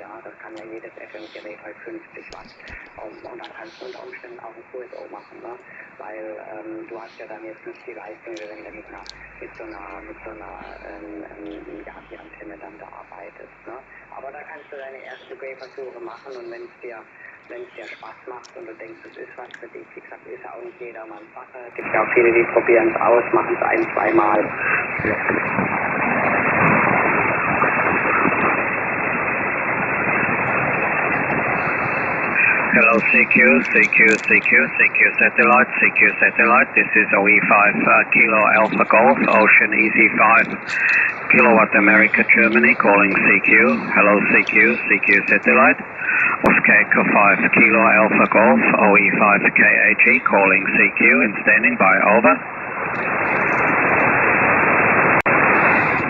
ja, das kann ja jedes FM-Gerät halt 50 Watt. Und dann kannst du unter Umständen auch ein QSO machen, ne? Weil du hast ja dann jetzt nicht die Leistung, wenn du mit so einer Yagi-Antenne dann da arbeitest, ne? Aber da kannst du deine ersten Gehversuche machen, und wenn es dir Spaß macht und du denkst, es ist was für dich, wie gesagt, ist ja auch nicht jedermanns Sache. Es gibt ja auch viele, die probieren es aus, machen es ein-, zweimal. Hello CQ satellite, this is OE5 Kilo Alpha Golf, Ocean Easy 5 Kilowatt America Germany calling CQ. Hello CQ satellite, Oscar Echo 5 Kilo Alpha Golf, OE5 KAG calling CQ and standing by, over.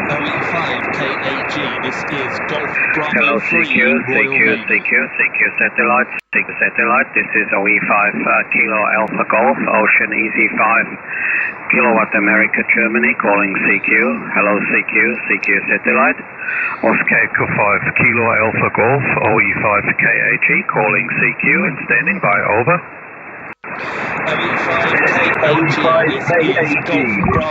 OE5 KAG, this is Golf Bravo Hello 3 CQ satellite, this is OE5 Kilo Alpha Golf, Ocean Easy 5 Kilowatt America Germany calling CQ. Hello CQ satellite, Oscar Echo 5 Kilo Alpha Golf, OE5 KAG calling CQ and standing by, over. OE5 KAG,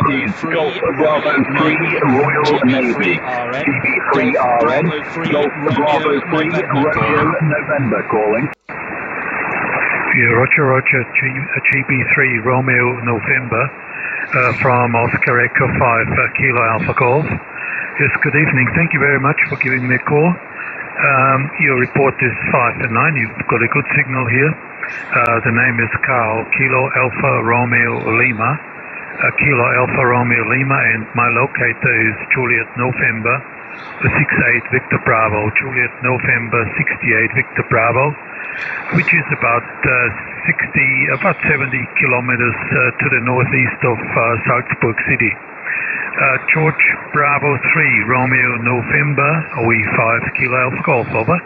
this is Golf Bravo 3 Royal Navy, GB3RN, Golf Bravo 3 Romeo November calling. Yeah, Roger, GB3 Romeo November from Oscar Echo 5 Kilo Alpha Golf. Yes, good evening. Thank you very much for giving me a call. Your report is 5 and 9. You've got a good signal here. The name is Carl, Kilo Alpha Romeo Lima. Kilo Alpha Romeo Lima, and my locator is Juliet November 68 Victor Bravo. Juliet November 68 Victor Bravo, which is about 70 kilometers to the northeast of Salzburg City. George Bravo 3 Romeo November, OE5 Kilo Alpha Golf, over.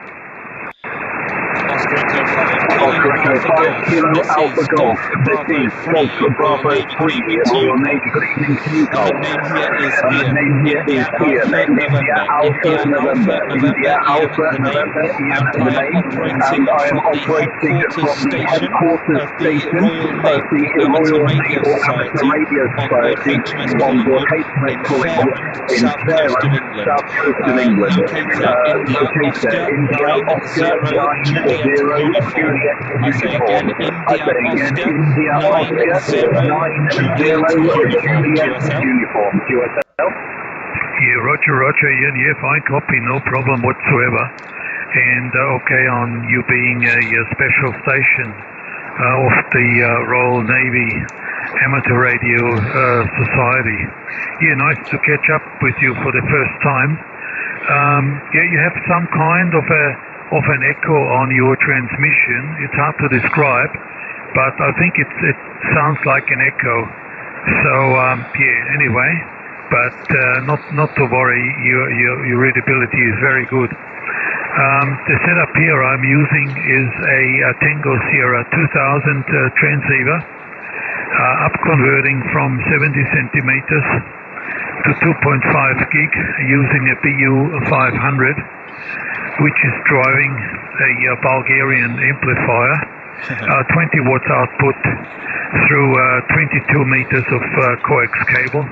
Oscar Echo 5 Kilo Alpha Golf, this is Golf Bravo 3 Royal Navy. Good evening to you, Golf. The name here is Ian, India Alpha November, India Alpha November, Ian the name, and I am operating from the headquarters station of the Royal Naval Amateur Radio Society on the Cape Collinwood in Fareham, south coast of England. Locator India Oscar 9 0 Juliet uniform. I say again, India Oscar 9 0 Juliet uniform. QSL. Yeah, Roger, Ian, yeah, fine copy, no problem whatsoever. And okay, on you being a special station of the Royal Navy Amateur Radio Society. Yeah, nice to catch up with you for the first time. Yeah, you have some kind of an echo on your transmission. It's hard to describe, but I think it sounds like an echo. So yeah, anyway, but not to worry. Your readability is very good. The setup here I'm using is a Tango Sierra 2000 transceiver, up converting from 70 centimeters to 2.5 gig using a BU-500, which is driving a Bulgarian amplifier, 20 watts output through 22 meters of coax cable,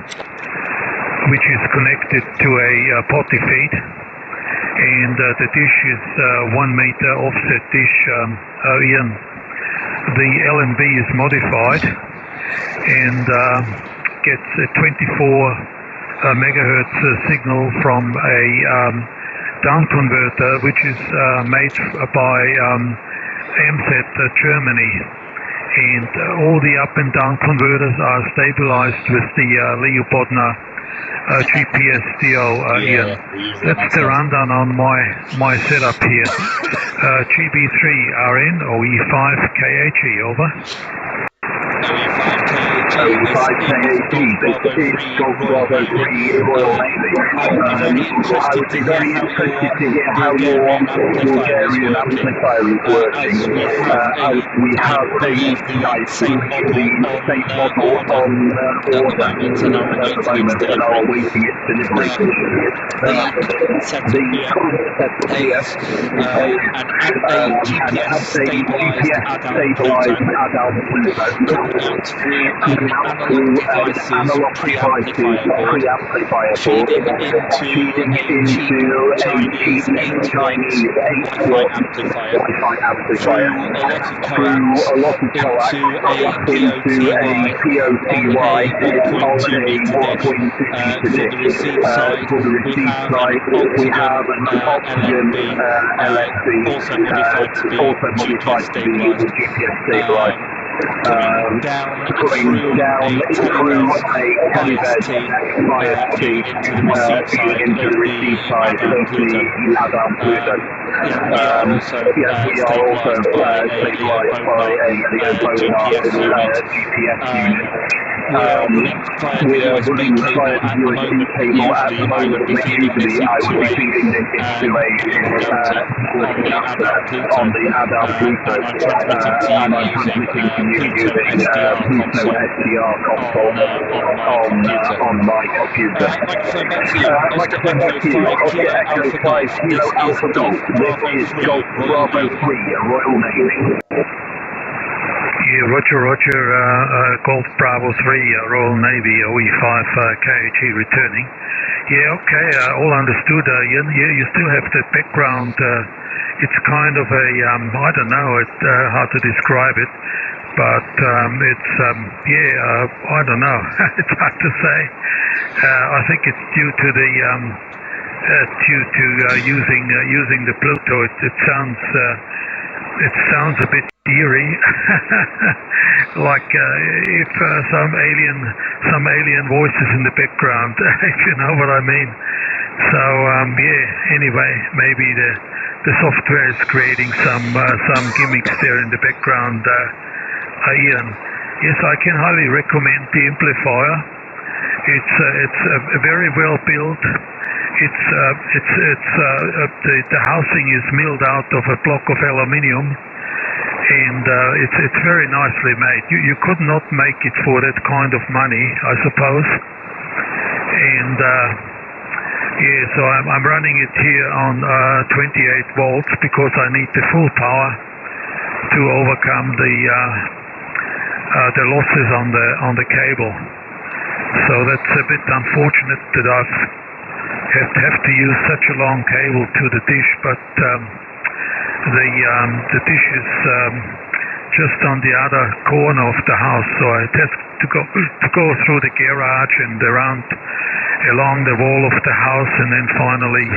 which is connected to a potty feed, and the dish is 1 meter offset dish. Ian, the LNB is modified and gets a 24 megahertz signal from a down converter, which is made by AMSET Germany, and all the up and down converters are stabilized with the Leo Bodnar GPS Dio. Ian, that's the rundown on my setup here. GB3RN OE5 KAG, over. OE5 KAG, OE5KAT, this is Golf Bravo 3 Royal Navy. I would be very interested to hear how your Bulgarian amplifier is working, as we have I believe, the same model on order at the moment and are awaiting its delivery. The setup here is a GPS stabilised adult Pluto coming out through analog devices preamplifier board, feeding into a cheap Chinese 8-watt Wi-Fi amplifier through a lot of coax into a POTY on a 1.2 meter dish. For the receive side, we have an Oxygen LFB, also modified to be GPS stabilised. Coming down through a Telebuzz IST, feeding into the receive side of the Pluto. We are also stabilised by a Leo Bomba GPS unit. We are running via the USB cable at the moment, but usually I would be feeding this into a Delta on the adult Pluto, and I'm transmitting to you using Pluto SDR console on my computer. Microphone back to you. Oscar Echo 5 Kilo Alpha Golf. This is Golf Bravo 3 Royal Navy. Yeah, Roger, Golf Bravo 3 Royal Navy OE5 KHE returning. Yeah, okay, all understood, Ian. Yeah, you still have the background. It's kind of a, I don't know how to describe it, but it's, I don't know. It's hard to say. I think it's due to the, using the Pluto. It sounds a bit eerie, like if some alien voices in the background, if you know what I mean. So anyway, maybe the software is creating some gimmicks there in the background. Ian, yes, I can highly recommend the amplifier. It's a very well built. The housing is milled out of a block of aluminium, and it's very nicely made. You could not make it for that kind of money, I suppose. And so I'm running it here on 28 volts because I need the full power to overcome the losses on the cable. So that's a bit unfortunate that I've have to use such a long cable to the dish, but the dish is just on the other corner of the house, so I have to go through the garage and along the wall of the house, and then finally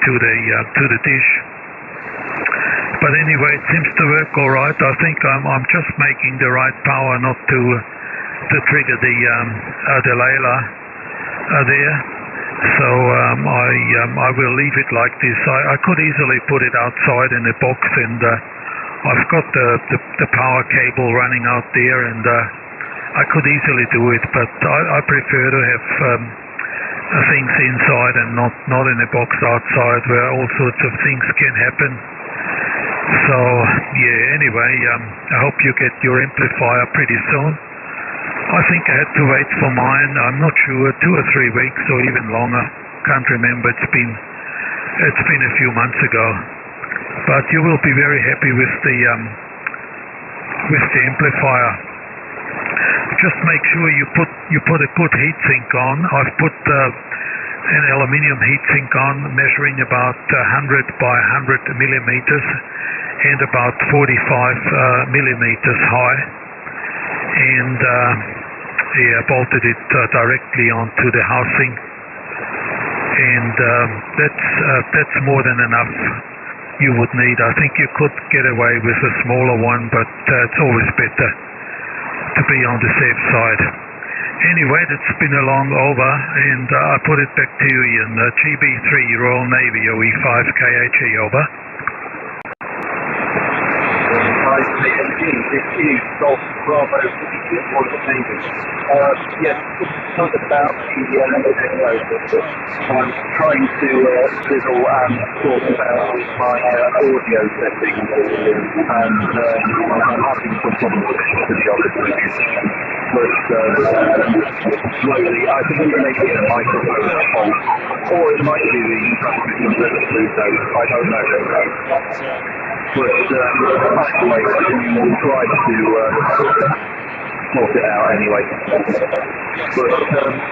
to the dish. But anyway, it seems to work all right. I think I'm just making the right power not to trigger the Layla there. So I will leave it like this. I could easily put it outside in a box, and I've got the power cable running out there, and I could easily do it. But I prefer to have things inside and not in a box outside where all sorts of things can happen. So yeah. Anyway, I hope you get your amplifier pretty soon. I think I had to wait for mine, I'm not sure, 2 or 3 weeks or even longer. Can't remember, it's been a few months ago. But you will be very happy with the amplifier. Just make sure you put a good heatsink on. I've put an aluminium heatsink on, measuring about 100 by 100 millimeters and about 45 millimeters high. And bolted it directly onto the housing, and that's more than enough you would need. I think you could get away with a smaller one, but it's always better to be on the safe side. Anyway, that's been a long over, and I put it back to you, Ian. GB3 Royal Navy OE5 KHE, over. KMG, this is Golf Bravo Royal Navy. Yes, talk about the I'm trying to fiddle and talk about my audio settings, and I'm having some problems with it, to be honest with you. But slowly, I think it may be a microphone fault, or it might be the transmission of the Pluto, I don't know. But anyway, we will try to sort it out anyway. But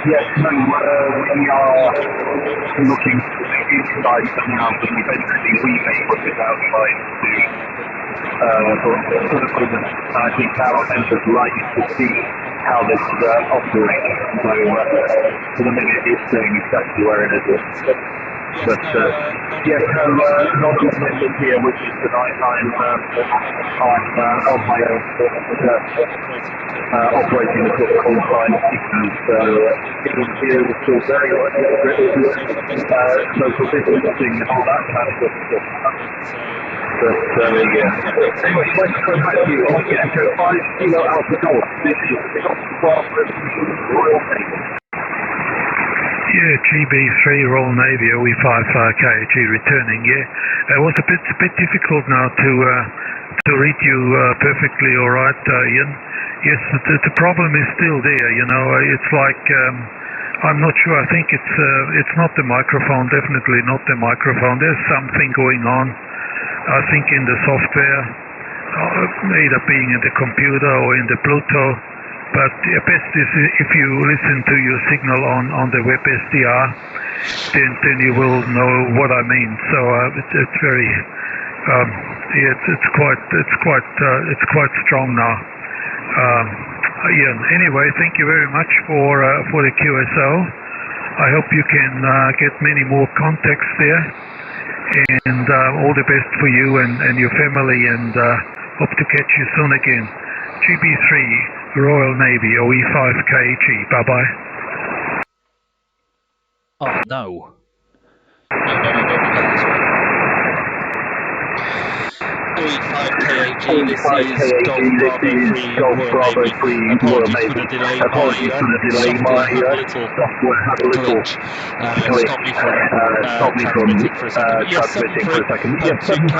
yes, no, we are looking inside somehow, but eventually we may put it outside too. But I think our centres like to see how this operates. So for the minute it's saying exactly where it is. But yes, no, not all members here with me tonight. I'm on my own, operating the critical time because here is still very social distancing and all that kind of stuff. But yeah. Anyway, let's go back to you. Echo 5 Kilo Alpha Golf. This is Royal Navy. Yeah, GB3 Royal Navy OE5 KAG returning. Yeah, it was a bit difficult now to read you perfectly. All right, Ian. Yes, the problem is still there. You know, it's like I'm not sure. I think it's not the microphone. Definitely not the microphone. There's something going on. I think in the software, either being in the computer or in the Pluto. But best is if you listen to your signal on the web SDR, then you will know what I mean. So it's very, it's quite strong now. Ian, anyway, thank you very much for the QSO. I hope you can get many more contacts there, and all the best for you and your family, and hope to catch you soon again. GB3 Royal Navy OE5 KAG. Bye-bye. Oh, no. OE5 KAG, this is Golf Bravo 3 Royal Navy. Apologies for the delay. My software had a little stop me from transmitting for a second. Yes, 7-3.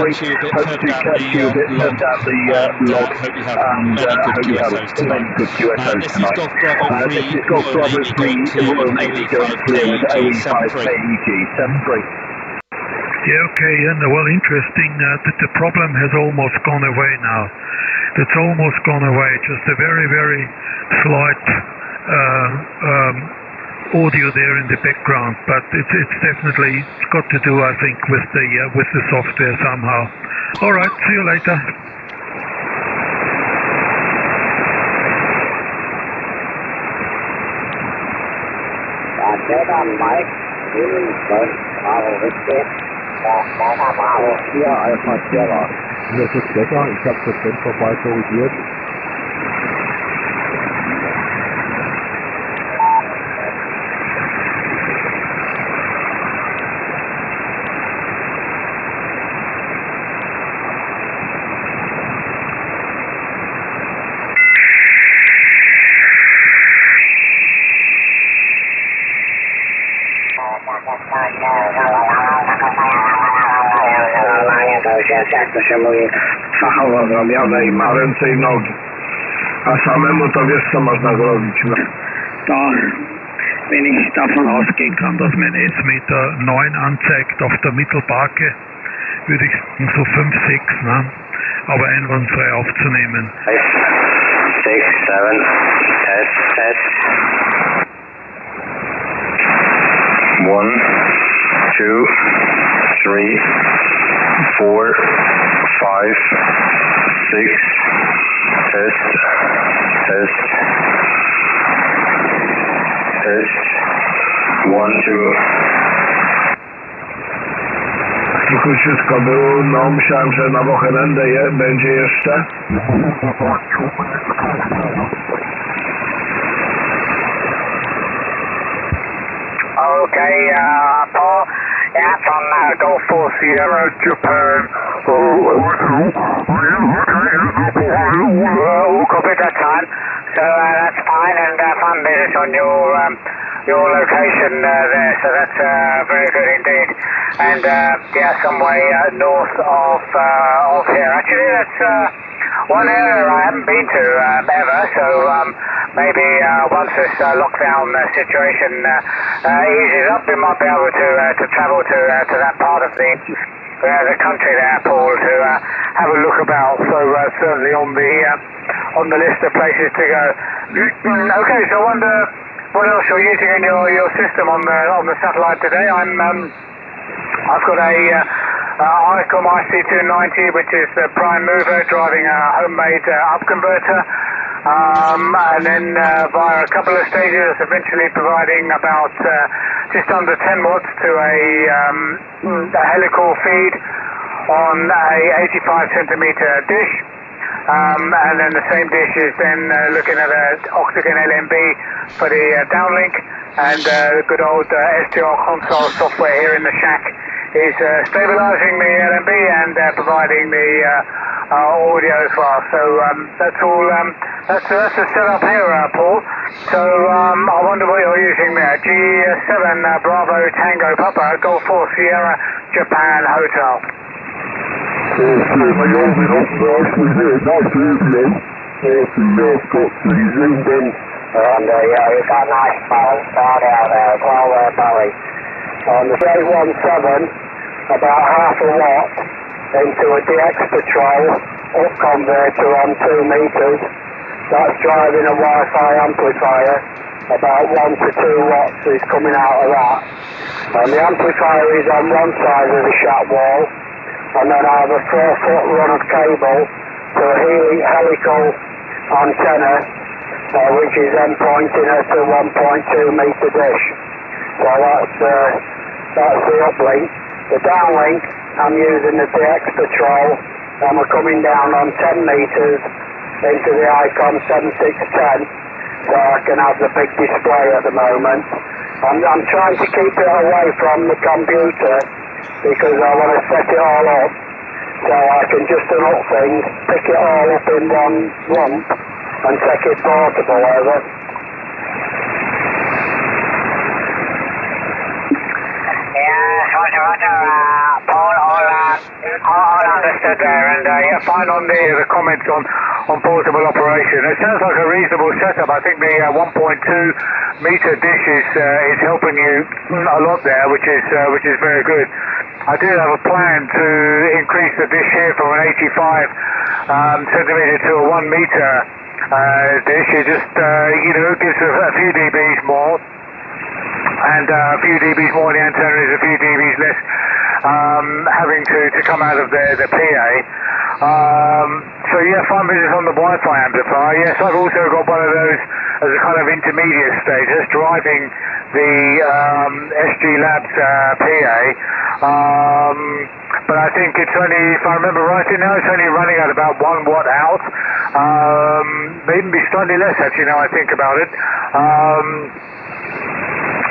Hope to catch you a bit further down the log, and hope you have many good QSOs tonight. This is Golf Bravo 3 Royal Navy going clear with OE5 KAG. 7-3. Yeah, okay, and well, interesting that the problem has almost gone away now. It's almost gone away, just a very, very slight audio there in the background, but it's definitely got to do, I think, with the software somehow. All right, see you later. Ja, einfach schwerer. Das ist besser. Ich habe das Fenster vorbei korrigiert. Jak to się mówi, fachowo zrobione i ma ręce i nogi. A samemu to wiesz, co można zrobić. No. Da, wenn ich davon ausgehen kann, dass mein S-Meter 9 anzeigt auf der Mittelbarke, würde ich sagen so 5, 6, ne? Aber einwandfrei aufzunehmen. 5, 6, 7, test. 1, 2, 3, 4, 5, 6, test, 1, 2. Tu króciutko było, no myślałem, że na Bocherendę będzie jeszcze. Okay, Paul, that's on Gulf 4 Sierra, Japan. Okay, Copy that time. So that's fine, and fun business on your location there. So that's very good indeed. And yeah, some way north of here. Actually, that's one area I haven't been to ever. So maybe once this lockdown situation eases up, we might be able to travel to that part of the country there, Paul, to have a look about. So certainly on the list of places to go. Okay, so I wonder what else you're using in your system on the satellite today. I've got a ICOM IC290, which is the prime mover, driving a homemade up converter. And then via a couple of stages, it's eventually providing about just under 10 watts to a helical feed on a 85 centimeter dish. And then the same dish is then looking at an Octagon LMB for the downlink, and the good old SDR console software here in the shack is stabilizing the LMB and providing the audio as well. So that's all. That's the setup here, Paul. So I wonder what you're using there. G7 Bravo Tango Papa Golf 4 Sierra Japan Hotel. And yeah, you've got a nice balance out there as well there, Barry. On the J17, about half a watt into a DX Patrol up converter on 2 meters. That's driving a Wi-Fi amplifier. About 1 to 2 watts is coming out of that. And the amplifier is on one side of the shack wall. And then I have a 4-foot run of cable to a helical antenna, which is then pointing at a 1.2 meter dish. So that's the uplink. The downlink, I'm using the DX Patrol, and we're coming down on 10 meters into the ICOM 7610, so I can have the big display at the moment. I'm trying to keep it away from the computer because I want to set it all up so I can just unhook things, pick it all up in one lump and take it portable over. Yes, Roger, Paul, all understood there, and yeah, fine on the comments on portable operation. It sounds like a reasonable setup. I think the 1.2 meter dish is helping you a lot there, which is very good. I do have a plan to increase the dish here from an 85 centimeter to a 1 meter dish. It just gives a few dBs more. And a few dBs more in the antenna is a few dBs less having to come out of the PA. So yeah, fine business on the Wi-Fi amplifier. Yes, I've also got one of those as a kind of intermediate stage, just driving the SG Labs PA. But I think it's only, if I remember rightly now, it's only running at about 1 watt out. Maybe slightly less actually now I think about it.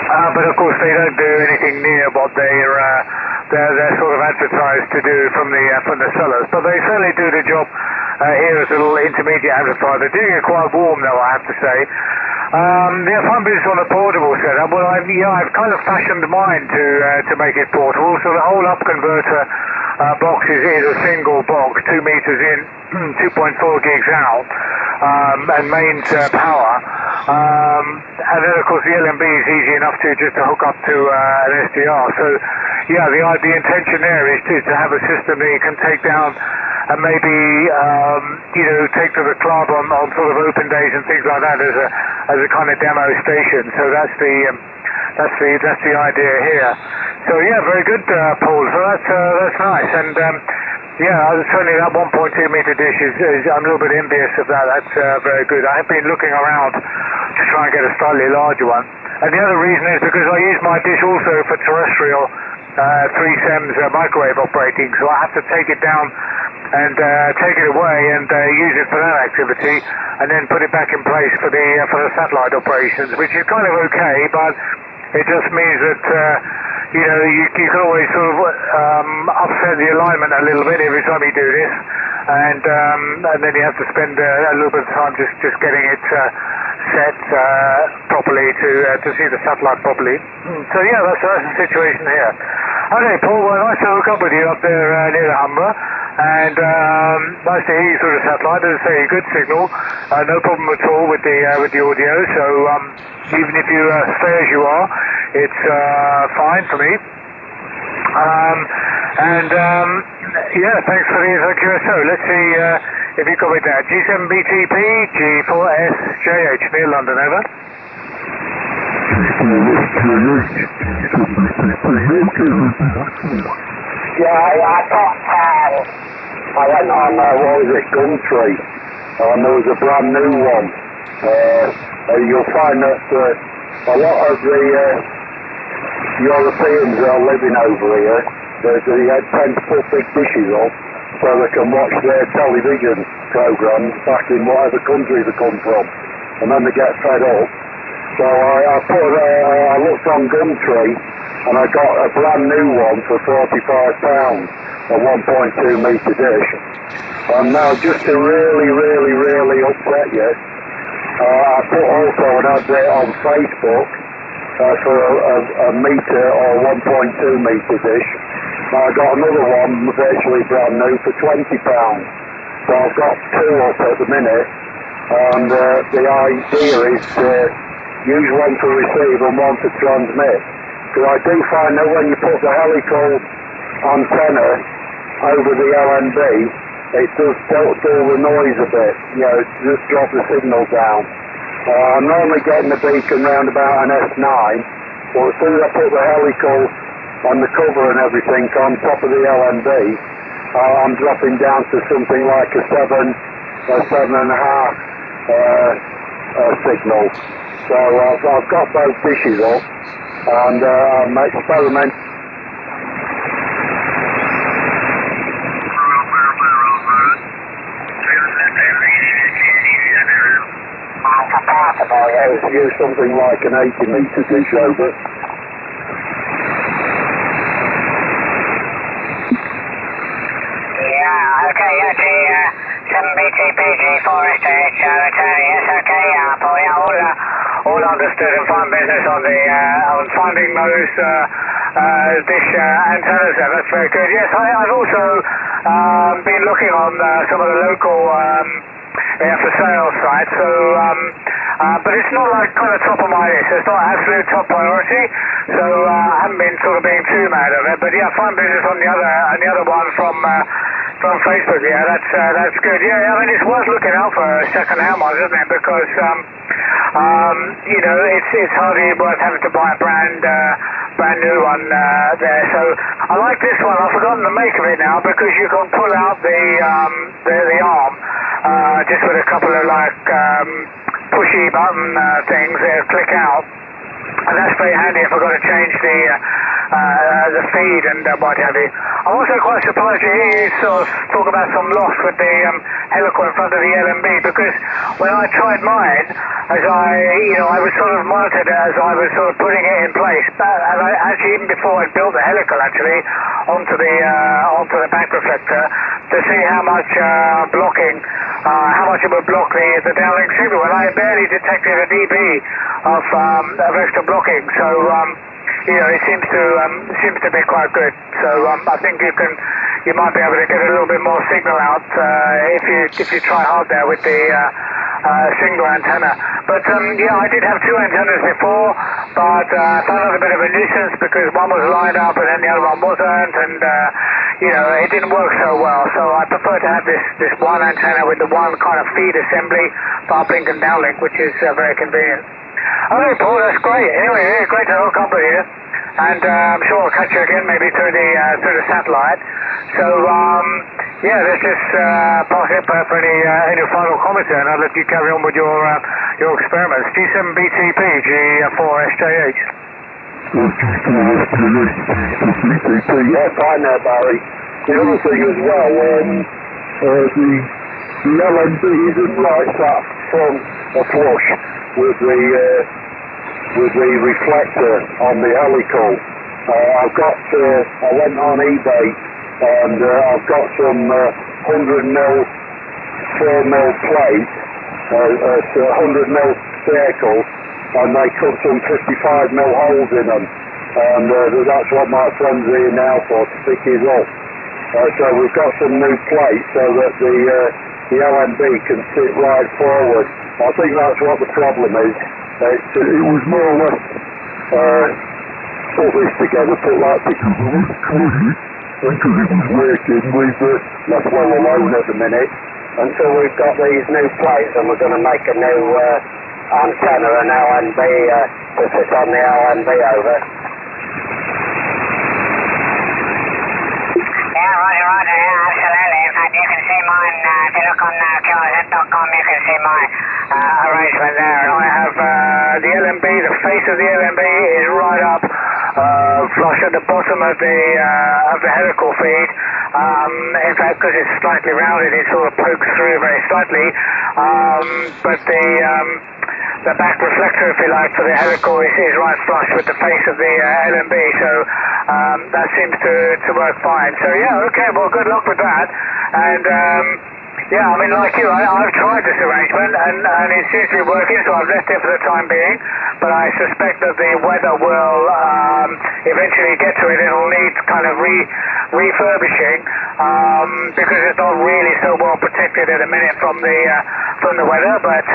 But of course they don't do anything near what they're sort of advertised to do from the sellers. But they certainly do the job here as a little intermediate amplifier. They're doing it quite warm though, I have to say. Yeah, fun business on a portable setup. Well, I've kind of fashioned mine to make it portable. So the whole up converter box is a single box, 2 meters in, 2.4 gigs out, and mains power. And then of course the LMB is easy enough to hook up to an SDR. So yeah, the intention there is to have a system that you can take down and maybe take to the club on sort of open days and things like that as a kind of demo station. So that's the idea here. So yeah, very good, Paul. So that's nice. And yeah, certainly that 1.2 meter dish is I'm a little bit envious of that. That's very good. I have been looking around to try and get a slightly larger one. And the other reason is because I use my dish also for terrestrial 3 SEMS microwave operating, so I have to take it down and take it away and use it for that activity, and then put it back in place for the satellite operations, which is kind of okay, but it just means that you can always sort of upset the alignment a little bit every time you do this. and then you have to spend a little bit of time just getting it set properly to see the satellite properly. So yeah, that's the situation here. Okay, Paul, well, nice to hook up with you up there near the Humber, and nice to hear you through the satellite. As I say, good signal, no problem at all with the audio. So even if you stay as you are, it's fine for me. Yeah, thanks for the QSO. Let's see if you got it there. G7BTP, G4SJH, near London, over. Yeah, I went on, what was it, Gumtree, and there was a brand new one. You'll find that a lot of the Europeans that are living over here, they tend to put big dishes up so they can watch their television programs back in whatever country they come from, and then they get fed up. So I looked on Gumtree and I got a brand new one for £45, a 1.2 metre dish. And now just to really upset you, I put also an advert on Facebook for a metre or 1.2 metre dish. Now I got another one virtually brand new for £20. So I've got two up at the minute, and the idea is to use one to receive and one to transmit. Because I do find that when you put the helical antenna over the LNB, it does dull the noise a bit, it just drop the signal down. I'm normally getting the beacon round about an S9, but as soon as I put the helical on the cover and everything on top of the LNB, I'm dropping down to something like a 7.5 signal. So I've got both dishes up, and I'm experimenting. Use something like an 80 metre dish over. G7BTP, G4SJH, yes, okay, Paul, yeah, all understood, and fine business on finding those dish antennas there. That's very good. Yes, I've also been looking on some of the local for sale sites, so but it's not like kind of top of my list. It's not absolute top priority, so I haven't been sort of being too mad of it. But yeah, fine business on the other one from Facebook. Yeah, that's good. Yeah, I mean it's worth looking out for second-hand ones, isn't it? Because it's hardly worth having to buy a brand new one there. So I like this one. I've forgotten the make of it now because you can pull out the arm just with a couple of pushy button things that click out, and that's very handy if I've got to change the feed and what have you. I'm also quite surprised to hear you sort of talk about some loss with the helical in front of the LMB, because when I tried mine, as I was sort of monitored as I was sort of putting it in place, and I actually, even before I built the helical actually onto the back reflector, to see how much blocking, how much it would block the downlink signal, and I barely detected a dB of extra blocking. So it seems to be quite good. So I think you might be able to get a little bit more signal out if you try hard there with the single antenna. But I did have two antennas before, but I found it a bit of a nuisance because one was lined up and then the other one wasn't, and it didn't work so well. So I prefer to have this one antenna with the one kind of feed assembly for uplink and downlink, which is very convenient. Okay, Paul, that's great. Anyway, great to hook up with you, and I'm sure I'll catch you again maybe through the satellite. So let's just pass it for any final comments there, and I'll let you carry on with your experiments. G7BTP, G4SJH. Yeah, fine there, Barry. The other thing as well, the LNB isn't like that front flush with the reflector on the helical. I went on eBay and I've got some 100 mil, 4 mil plate, it's a 100 mil circle, and they cut some 55 mil holes in them. And that's what my friend's here now for, to pick his up. So we've got some new plates so that the LMB can sit right forward. I think that's what the problem is. It was more or less put this together, put like because it was working, we've left well alone at the minute until we've got these new plates, and we're going to make a new antenna, an LMB to sit on the LMB over. Roger, yeah, absolutely. In fact, you can see mine, if you look on QO-100.com, you can see my arrangement there. And I have the LMB, the face of the LMB is right up flush at the bottom of the helical feed. In fact, because it's slightly rounded, it sort of pokes through very slightly. But the back reflector, if you like, for the helical is right flush with the face of the LMB, so that seems to work fine. So yeah, okay, well, good luck with that. And yeah, I mean, like you, I've tried this arrangement and it seems to be working, so I've left it for the time being. But I suspect that the weather will eventually get to it. It'll need kind of refurbishing because it's not really so well protected at the minute from the weather. But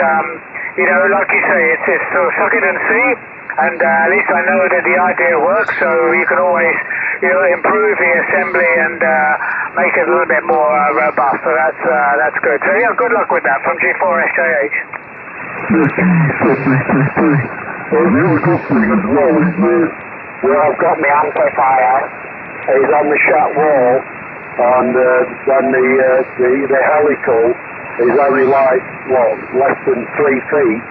you know, like you say, it's sort of suck it and see. And at least I know that the idea works, so you can always, you know, improve the assembly and make it a little bit more robust. So that's good. So yeah, good luck with that from G4SJH. Well, I've got my amplifier. It's on the shut wall, and then the helical is only like less than 3 feet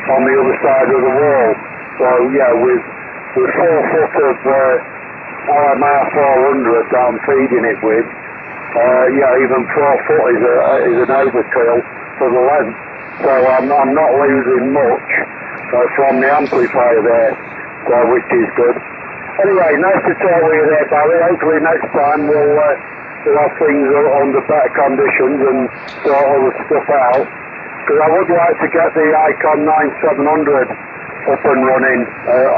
on the other side of the wall. So yeah, with 4 foot of RMR 400 that I'm feeding it with, yeah, even 4 foot is an overkill for the length. So I'm not losing much from the amplifier there, so which is good. Anyway, nice to talk with you there, Barry. Hopefully next time we'll have things under better conditions and sort all the stuff out. Because I would like to get the Icon 9700 up and running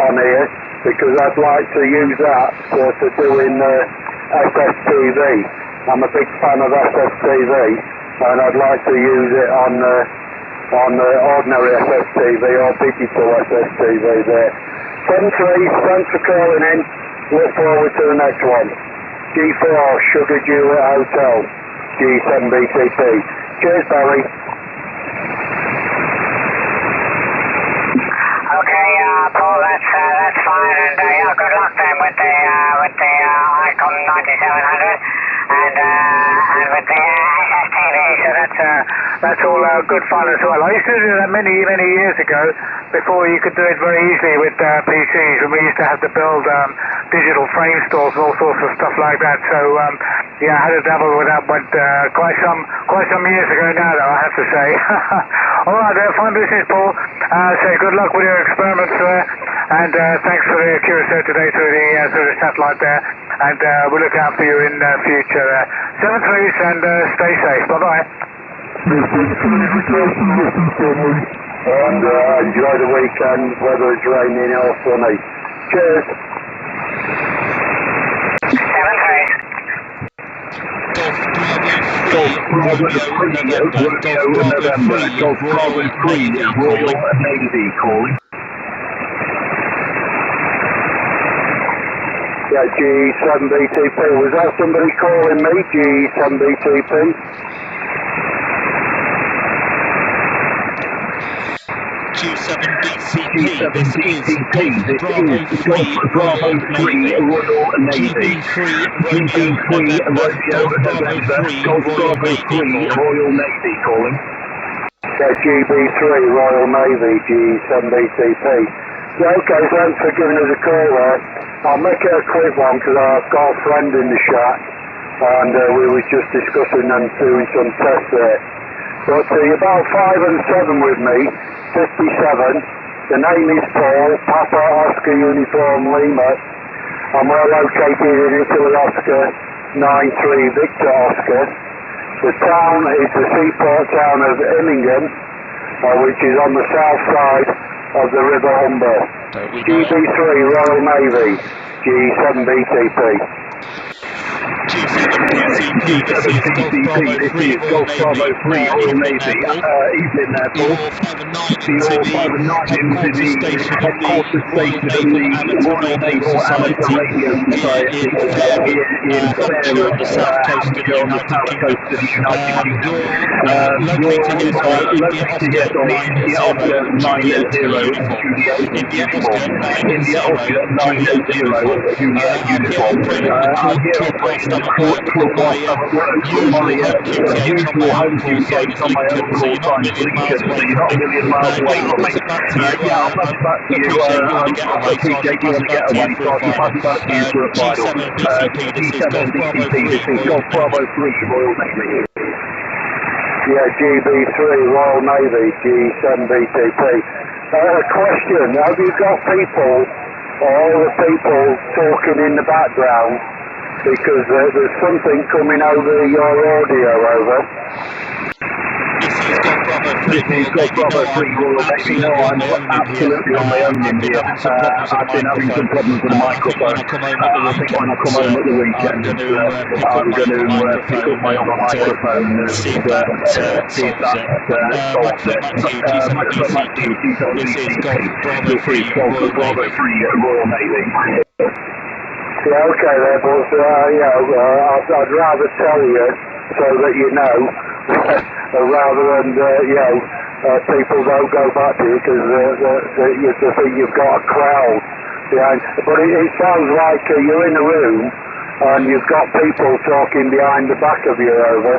on here, because I'd like to use that for doing SSTV. I'm a big fan of SSTV, and I'd like to use it on ordinary SSTV or digital SSTV there. 7-3, thanks for calling in. Look forward to the next one. G4 Sugar Juliet Hotel, G7BTP. Cheers, Barry. Okay, Paul, that's fine, and yeah, good luck then with the Icon 9700 and with the SSTV. So that's all good fun as well. I used to do that many years ago, before you could do it very easily with PCs, when we used to have to build digital frame stores and all sorts of stuff like that. So yeah, I had to dabble with that, but quite some years ago now, though, I have to say. All right, fine business, Paul. So good luck with your experiments there, and thanks for the QSO today through the satellite there, and we'll look out for you in the future there. 7-3s, and stay safe. Bye bye. And enjoy the weekend, whether it's raining or sunny. Cheers. 7-3s. Golf Bravo 3, November. Golf Bravo 3, Royal Navy calling. Yeah, G7BTP. Was that somebody calling me? G7BTP? Q7BTP, this is Golf Bravo 3 Royal Navy. GB3 Romeo November, Golf Bravo 3 Royal Navy calling. GB3 Royal Navy, G7BTP. Yeah, okay, thanks for giving us a call there. I'll make it a quick one because I've got a friend in the shack, and we were just discussing and doing some tests there. But about 5 and 7 with me, 57. The name is Paul, Papa Oscar Uniform Lima, and we're located in Italy Oscar 93 Victor Oscar. The town is the seaport town of Immingham, which is on the south side of the River Humber. GB3 Royal Navy, G7BTP. G7BTP, this is Golf Bravo 3 Royal Navy, Evening Airport. You're 5 and 9 into the headquarters station of the Royal Naval Amateur Radio Society here in Fairham, on the south coast of the United Kingdom. You're located here, sorry, India Oscar 90 Juliet uniform. India Oscar 90 Juliet uniform. I'm here operating the court whilst I'm at work from my usual home QTH on my own call sign is Lincoln, so you're not a million miles away from me. Yeah, I'll pass it back to you. I appreciate you want to get away, so I'll pass it back to you for a final. G7BTP, this is Golf Bravo 3 Royal Navy. Yeah, GB3 Royal Navy, G7BTP. A question, have you got people, all the people talking in the background, because there's something coming over your audio, over? This is Golf Bravo 3 Royal Navy. No, I'm absolutely on my own in here. I've been having some problems with the microphone. I think when I come home at the weekend, I'm going to pick up my other microphone and see if that solves it. Microphone back to you, This is Golf Bravo 3 Royal Navy. Yeah, okay then, but I'd rather tell you so that you know, rather than, people don't go back to you because you think you've got a crowd behind. But it sounds like you're in a room and you've got people talking behind the back of you, over.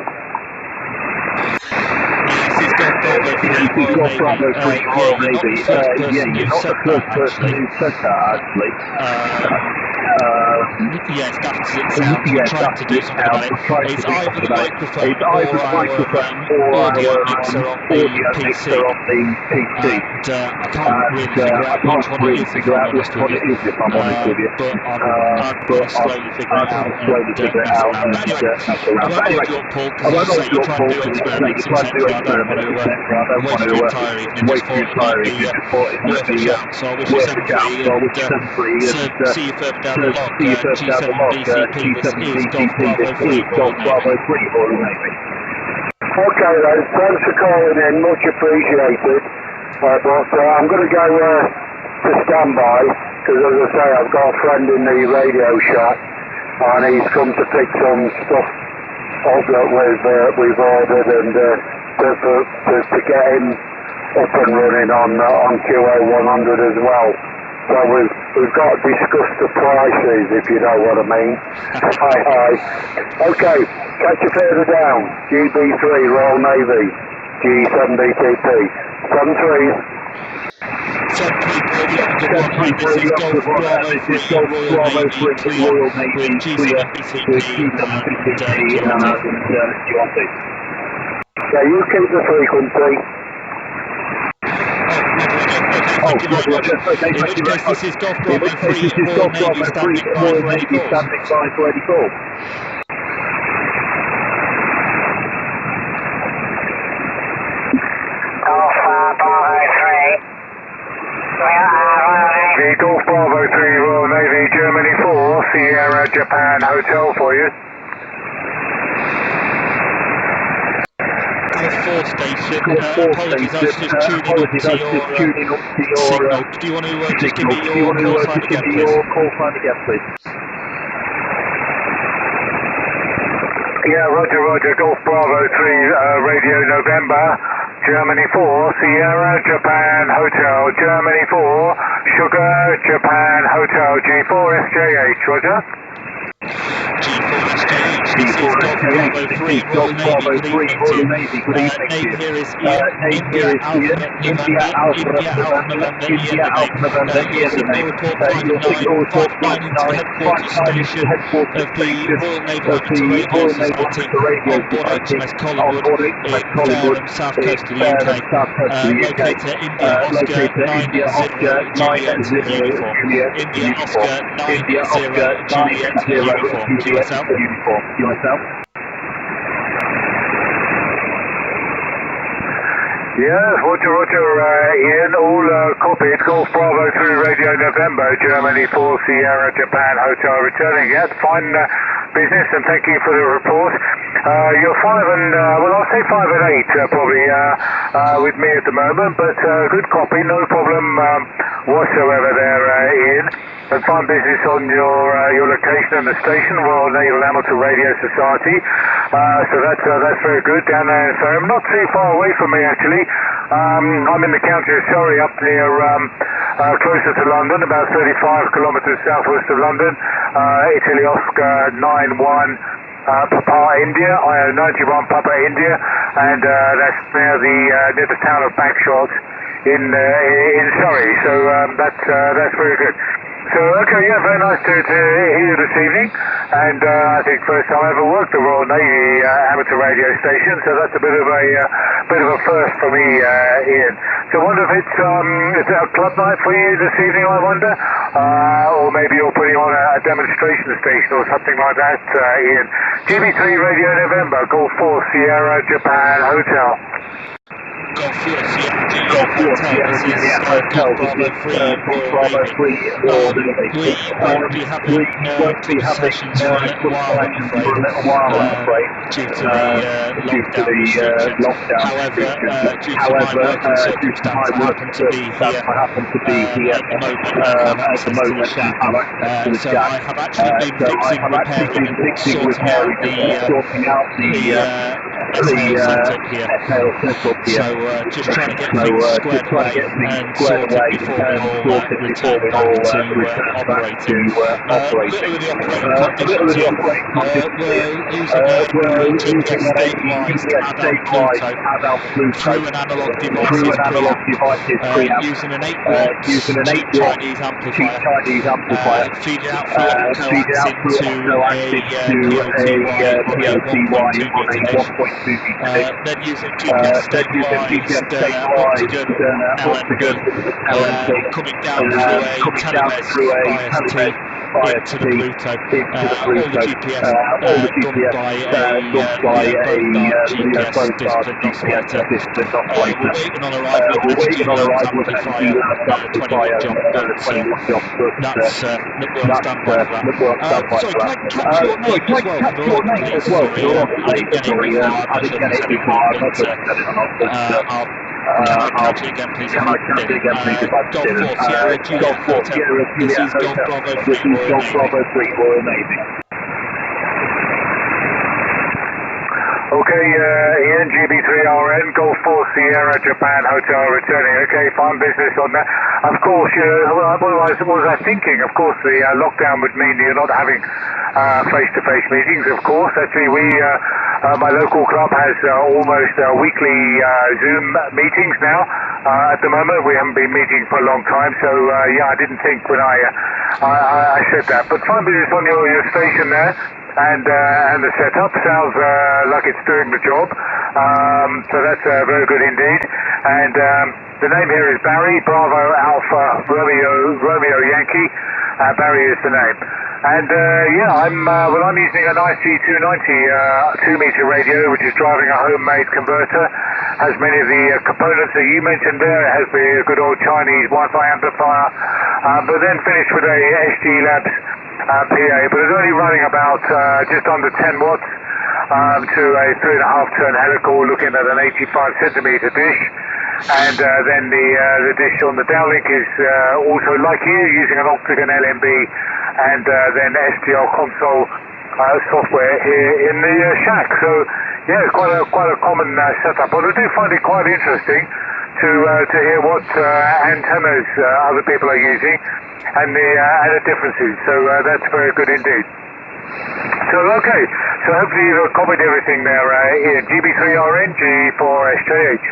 This is Golf Bravo 3 Royal Navy. You're not the first person who said that, actually. Yes, that's it. We're trying to do something about it. It's either the microphone or audio mixer on the PC. And I can't really figure out which one it is, if I'm honest with you. But I'm going to slowly figure it out and mess around. But anyway, I won't hold you up, Paul, because you say you're trying to do experiments, etc. I don't want to waste your entire evening. Just thought it might be worth a shout. So I wish you 7-3 and see you further down the log. G7BTP, this is Golf Bravo 3 Royal Navy. Okay then, thanks for calling in, much appreciated. But I'm going to go to standby, because as I say, I've got a friend in the radio shack, and he's come to pick some stuff up that we've ordered, and to get him up and running on QO-100 as well. So we've got to discuss the prices, if you know what I mean. Hi. Okay, catch you further down. GB3 Royal Navy, G7BTP. 7-3, this is Golf Bravo 3 Royal Navy, G7BTP and Yeah, you keep the frequency. In which case this is Golf Bravo 3 Royal Navy standing by for any call. Golf Bravo 3 Royal Navy, Germany 4, Sierra Japan Hotel for you. Golf 4 station, apologies, I was just tuning up to your signal. Do you want to just give me your call sign again, please? Yeah, Roger, Golf Bravo 3, Radio November, Germany 4, Sierra Japan Hotel, Germany 4, Sugar Japan Hotel, G4SJH, Roger. G4SJH, this is Golf Bravo 3 Royal Navy, good evening to you. Name here is India Alpha November, your signal report 59 into the headquarters station of the Royal Naval Amateur Radio Society on board HMS Collingwood in Fairham, south coast of the UK. Locator India Oscar 90 Juliet uniform. India Oscar 90 Juliet uniform. To yourself. Yes, Roger, Ian, all copied. Golf Bravo 3 Radio November, Germany 4 Sierra Japan Hotel returning. Yeah, fine business, and thank you for the report. You're 5 and, well, I'll say 5 and 8 probably with me at the moment, but good copy, no problem whatsoever there, Ian. And fine business on your location and the station, Royal Naval Amateur Radio Society. So that's very good down there in Surrey. Not too far away from me actually. I'm in the county of Surrey, up near closer to London, about 35 kilometres southwest of London. Italy Oscar 91 Papa India, IO 91 Papa India, and that's near the town of Bagshot in Surrey. So that's very good. So, okay, yeah, very nice to hear you this evening, and I think first time I ever worked the Royal Navy amateur radio station, so that's a bit of a first for me, Ian. So I wonder if it's a club night for you this evening, I wonder, or maybe you're putting on a demonstration station or something like that, Ian. GB3 Radio November, Golf 4 Sierra Japan Hotel. Golf 4 Sierra Hotel, this is Bravo 3 Royal Navy. We won't be having club sessions for a little while, I'm afraid, due to the lockdown restrictions. However, due to my working circumstance, I happen to be here at the moment and have access to the shack. So I have actually been fixing, repairing, sorting out the exhale setup here. So just trying to get things squared away and sorted before we all return back to operating. A little of the operating conditions here. We're using a GPS-stabilised adult Pluto through an analogue devices preamp, using an 8-watt cheap Chinese amplifier, feed it out through coax into a POTY on a 1.2 meter dish. Then using GPS-stabilised octagon LNB coming down through a Telemes bias T into the Pluto. All the GPS done by a GPS disciplined operator. We're waiting on arrival of an SG amplifier, 21 job, but that's we're on standby for that. Sorry, can I catch your name as well? I didn't get it before. I'm not sure if I said it or not, but can I catch it again, please? Golf 4 Sierra Juliet Hotel. This is Golf Bravo 3 Royal Navy. Okay, Ian, GB3RN, Golf 4 Sierra Japan Hotel returning. Okay, fine business on that. Of course, what was I thinking? Of course, the lockdown would mean you're not having face-to-face meetings, of course. Actually, my local club has almost weekly Zoom meetings now. At the moment, we haven't been meeting for a long time, so yeah, I didn't think when I said that. But fine business on your station there. And the setup sounds like it's doing the job, so that's very good indeed. And the name here is Barry, Bravo Alpha Romeo Yankee. Barry is the name. And yeah, I'm using an IC290 2-meter radio, which is driving a homemade converter. Has many of the components that you mentioned there. It has the good old Chinese Wi-Fi amplifier, but then finished with a SG Labs PA, but it's only running about just under 10 watts to a 3.5 turn helical, looking at an 85 centimeter dish. And then the dish on the downlink is also like here, using an octagon LNB, and then STL console software here in the shack. So yeah, it's quite a common setup, but I do find it quite interesting to hear what antennas other people are using and the differences. So that's very good indeed. So okay, so hopefully you've covered everything there, Ian. GB3RN, G4SJH.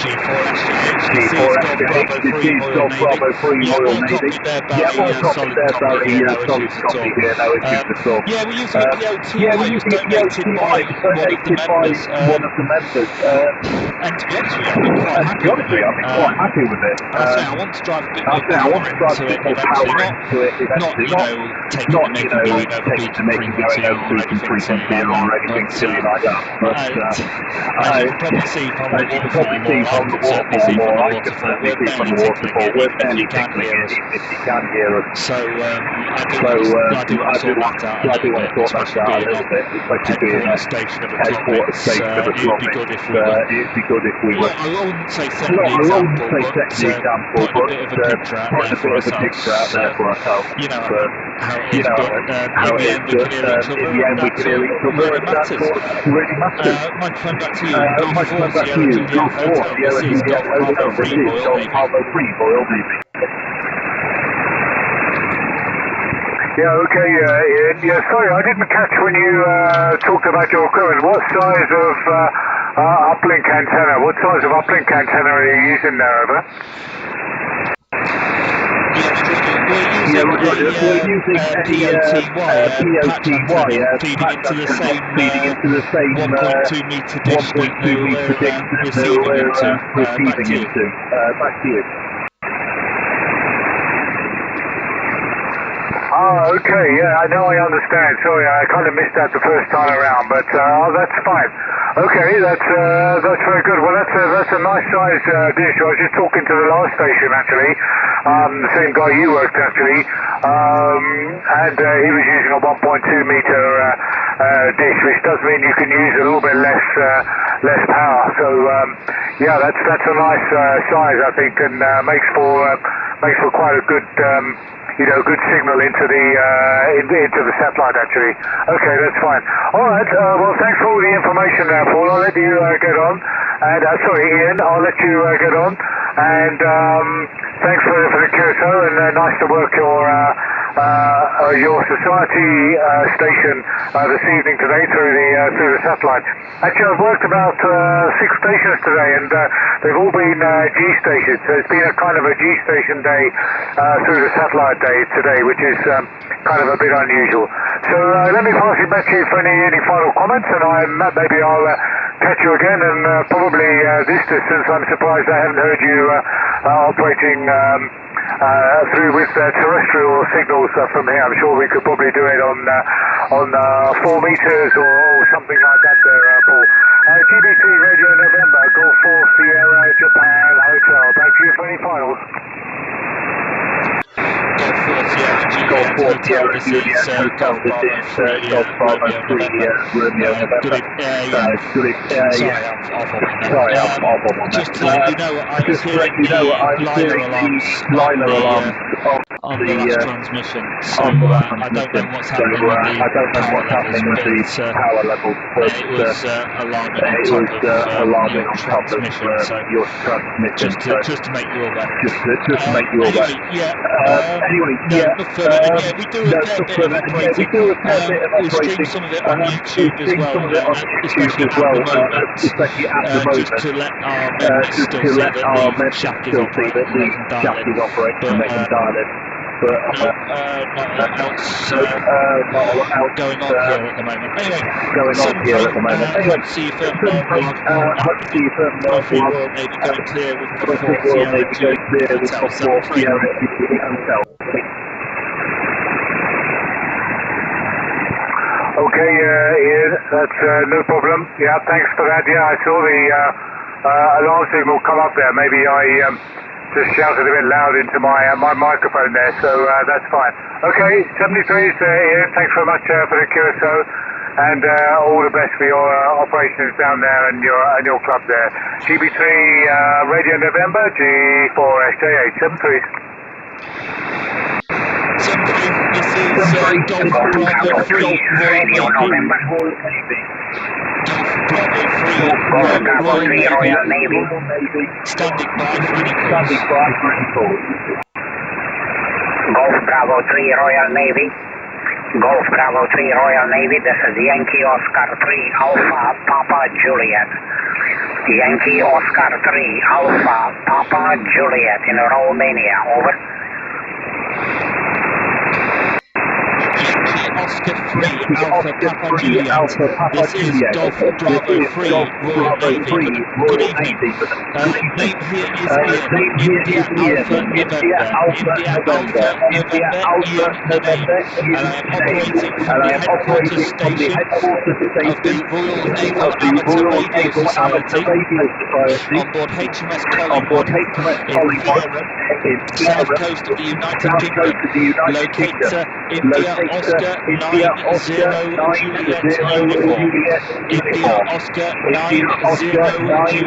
G4SJH, this is Golf Bravo 3 Royal Navy. Yeah, well copied there, Barry. Solid copy here, no issues at all. Yeah, we're using a POTY donated by one of the members. And to be honest with you, I've been quite happy with it. I say I want to drive a bit more power into it eventually, not you know, taking the mick and going over beacon frequency or anything silly like that. But as you can probably see from the waterfall, or I can certainly see from the waterfall, we're barely tickling it, even if you can hear us. So I do want to sort that out a little bit, especially being on headquarters station of a club. It would be good if we were. I wouldn't say set the example, but put a bit of a picture out there for ourselves. You know how it is, but in the end we can hear each other, and that's all really matters. Microphone back to you. Golf 4 Sierra Juliet Hotel. This is Golf Bravo 3 Royal Navy. Yeah, okay, Ian. Yeah, sorry, I didn't catch when you talked about your equipment. What size of uplink antenna? What size of uplink antenna are you using there, over? We're using a POT wire, patch antenna, feeding into the same 1.2 metre dish that we're receiving into. Back to you. Oh, okay, yeah, I know, I understand. Sorry, I kind of missed that the first time around, but that's fine. Okay, that's very good. Well, that's a nice size dish. I was just talking to the last station, actually, the same guy you worked, actually, and he was using a 1.2 metre dish, which does mean you can use a little bit less power. So, yeah, that's a nice size, I think, and makes for quite a good good signal into the satellite, actually. Okay, that's fine. All right. Well, thanks for all the information there, Paul. I'll let you get on. And sorry, Ian. I'll let you get on. And thanks for the QSO, and nice to work your society station this evening today through the satellite. Actually, I've worked about 6 stations today, and they've all been G stations. So it's been a kind of a G station day through the satellite day today, which is kind of a bit unusual. So let me pass it back to you for any final comments, and maybe I'll catch you again, and probably this distance. I'm surprised I haven't heard you operating through with terrestrial signals from here. I'm sure we could probably do it on 4 meters or something like that there, Paul. GBC Radio November, Golf 4 Sierra Japan Hotel. Back to you for any finals. Golf 4 Sierra Juliet Hotel. This is Golf Bravo 3 Romeo November. Sorry, I'm off on that. Just to let you know, I was hearing the liner alarms on the last transmission, so I don't know what's happening with the power levels, but it was alarming on top of your transmission, so just to make you aware. Anyway, we do a fair bit of operating. We stream some of it on YouTube as well, especially at the moment, just to let our members still see that the shaft is operating and they can dial it. But not else going on here at the moment. Anyway, hope to see you for Trophy Royal Navy going clear with the 4 Sierra Juliet Hotel 73. Okay, Ian, that's no problem. Yeah, thanks for that. Yeah, I saw the alarm signal come up there. Maybe I just shouted a bit loud into my microphone there, so that's fine. Okay, 73 is Ian. Thanks very much for the QSO, and all the best for your operations down there and your club there. GB3 Radio November, G4SJ8, 73. This is Golf Bravo 3 Royal Navy. Royal Navy. Standing by for any calls. Golf Bravo 3 Royal Navy. Golf Bravo 3 Royal Navy. This is Yankee Oscar 3 Alpha Papa Juliet. Yankee Oscar 3 Alpha Papa Juliet in Romania. Over. Oscar 3 Alpha Papa Juliet. This is Golf Bravo 3 Royal Navy. Good evening. Name here is Ian. India Alpha November. India Alpha November. Ian the name. And I am operating from the headquarters station of the Royal Naval Amateur Radio Society on board HMS Collingwood in Fareham, south coast of the United Kingdom. Locator India Oscar 90 Juliet uniform. India Oscar 90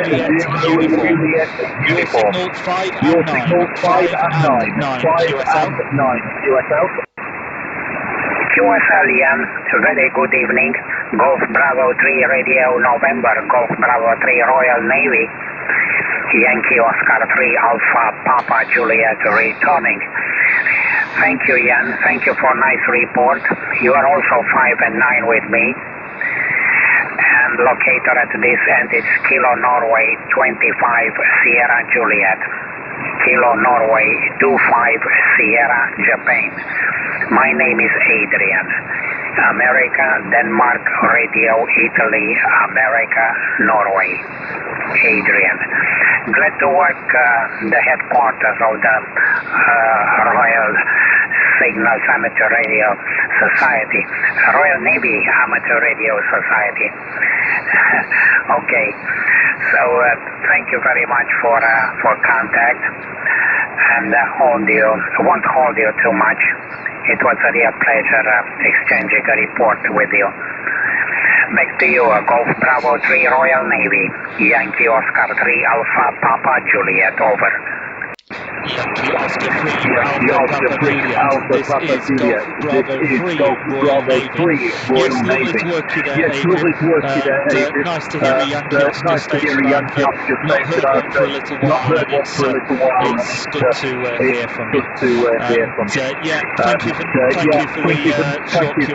Juliet uniform. Your signal 5 and 9. 5 and 9 QSL. QSL Ian, very good evening. Golf Bravo 3 Radio November, Golf Bravo 3 Royal Navy. Yankee Oscar 3 Alpha Papa Juliet returning. Thank you, Ian. Thank you for nice report. You are also 5 and 9 with me. And locator at this end is Kilo Norway 25 Sierra Juliet. Kilo Norway 25 Sierra Japan. My name is Adrian. America, Denmark, Radio, Italy, America, Norway. Adrian. Glad to work the headquarters of the Royal Signals Amateur Radio Society, Royal Navy Amateur Radio Society. Okay, so thank you very much for contact, and won't hold you too much. It was a real pleasure exchanging a report with you. Back to you, Golf Bravo 3 Royal Navy, Yankee Oscar 3 Alpha Papa Juliet, over. Yankee Oscar 3 Alpha Papa Juliet. This is Golf Bravo 3 Royal Navy. Yes, lovely to work with Adrian. Nice to hear a Yankee Oscar station. I've not heard one for a little while, and it's good to hear from you. Yeah, thank you for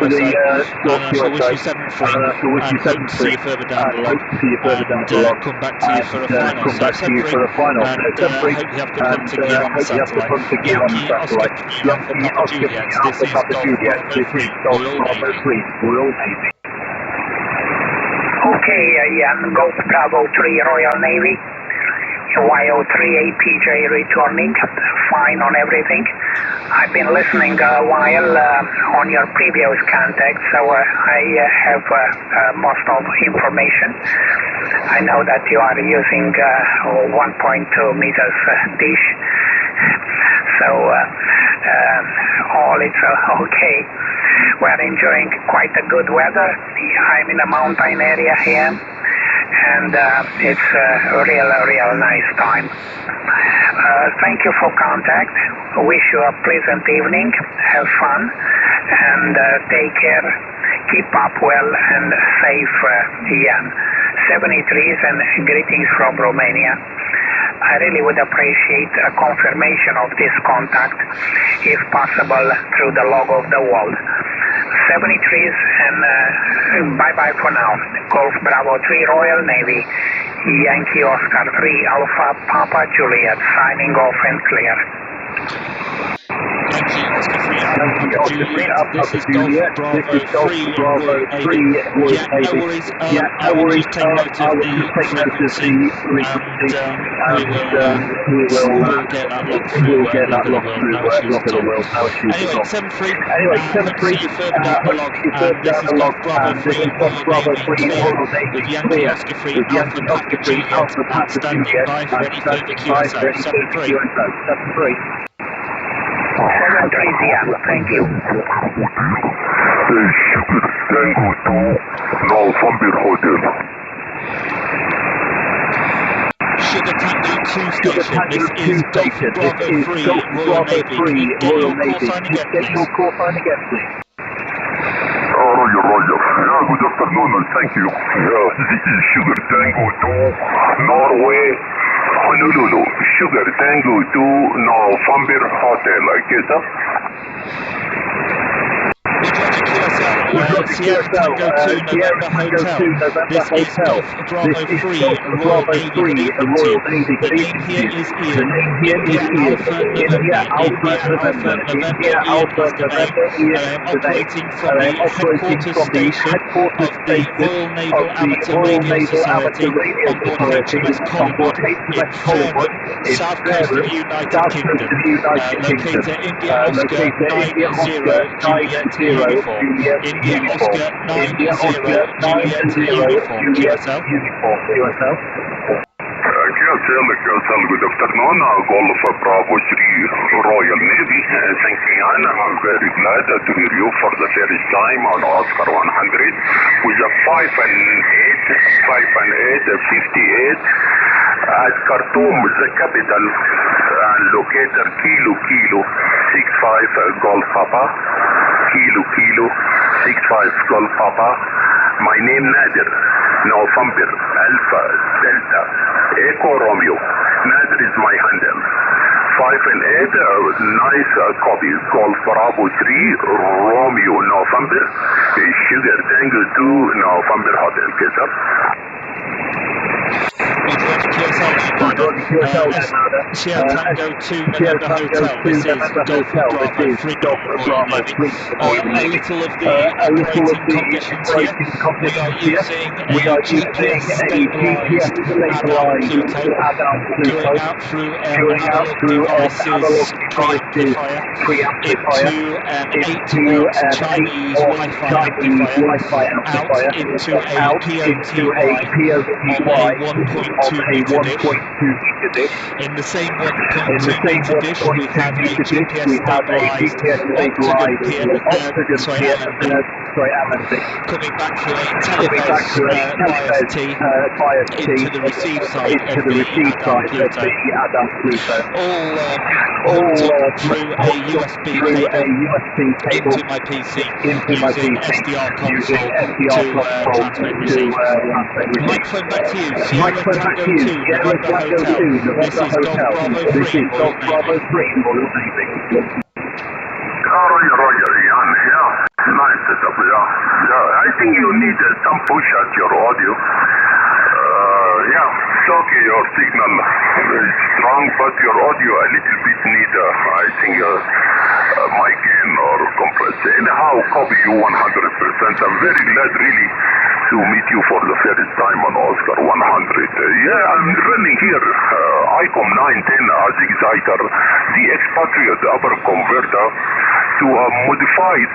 the short QSO, and I shall wish you 7 free, and hope to see you further down the log, and come back to you for a final. So 7 free, and hope you have good hunting here on the satellite. Yankee Oscar 3 Alpha Papa Juliet. This is Golf Bravo 3 Royal Navy. Okay, Ian, Golf Bravo 3 Royal Navy. YO3APJ returning, fine on everything. I've been listening a while on your previous contact, so I have most of information. I know that you are using 1.2 meters dish, so all is okay. We're enjoying quite a good weather. I'm in a mountain area here, and it's a real nice time. Thank you for contact. Wish you a pleasant evening. Have fun, and take care. Keep up well and safe, Ian. 73s and greetings from Romania. I really would appreciate a confirmation of this contact, if possible, through the log of the world. 73s and bye-bye for now. Golf Bravo 3 Royal Navy, Yankee Oscar 3 Alpha Papa Juliet, signing off and clear. Yankee Oscar 3 Alpha Juliet. This is Golf Bravo 3 Royal Navy. Yeah, no worries. I will just take note of the frequency, and we will get that log through no issues at all. Anyway, 7 free. Hope to see you further down the log. And this is Golf Bravo 3 Royal Navy clear with Yankee Oscar 3 Alpha Papa Juliet, and standing by for any further QSO. 7 free. Thank you. Tango 2, November Hotel. Sugar Tango 2 station, this is Golf Bravo 3 Royal Navy. Get your call sign again, please. Roger. Yeah, good afternoon, and thank you. This is Sugar Tango 2, Norway. Honolulu, Sugar Tango 2, November Hotel. Okay, sir? Roger QSL. Sierra Tango 2 November Hotel. This is Golf Bravo 3 Royal Navy. Good evening to you. The name here is Ian. India Alpha November. India Alpha November. Ian is the name. And I am operating from the headquarters station of the Royal Naval Amateur Radio Society on board HMS Collingwood in Fareham, south coast of the United Kingdom. Locator India Oscar 90 Juliet Uniform. India Oscar 90 Juliet Uniform. QSL. QSL, good afternoon. Golf Bravo 3 Royal Navy. Thank you, Ian. I'm very glad to hear you for the first time on Oscar 100 with a 5 and 8, 58 at Khartoum, the capital, locator Kilo 65 Golf Papa, Kilo 65 Golf Papa. My name Nadir, November Alpha Delta Echo Romeo. Nadir is my handle. 5 and 8, nice copy. Golf Bravo 3 Romeo November Sugar Tango 2 November Hotel. Okay, sir. Sierra Tango 2 November Hotel. This is Golf Bravo 3 Royal Navy. A little of the operating conditions here. We are using a GPS stabilised Adam Pluto, going out through analog devices preamplifier into an 8-watt Chinese Wi-Fi amplifier, out into a POTY on a 1.2 meter dish. In the same 1.2 meter dish, we have a GPS stabilised Allen coming back through a telebase bias T into the receive side of the Adam Pluto. All hooked up through a USB cable into my PC using SDR console to transmit receive. Microphone back to you. Sierra Tango 2 November Hotel. This is Golf Bravo 3 Royal Navy. Roger, Ian. Yeah, nice setup. Yeah. I think you need some push at your audio. It's okay, your signal is strong, but your audio a little bit need, I think, mic in or compress. Anyhow, copy you 100%. I'm very glad, really, to meet you for the first time on Oscar 100. I'm running here ICOM 910 as exciter, the expatriate upper converter to a modified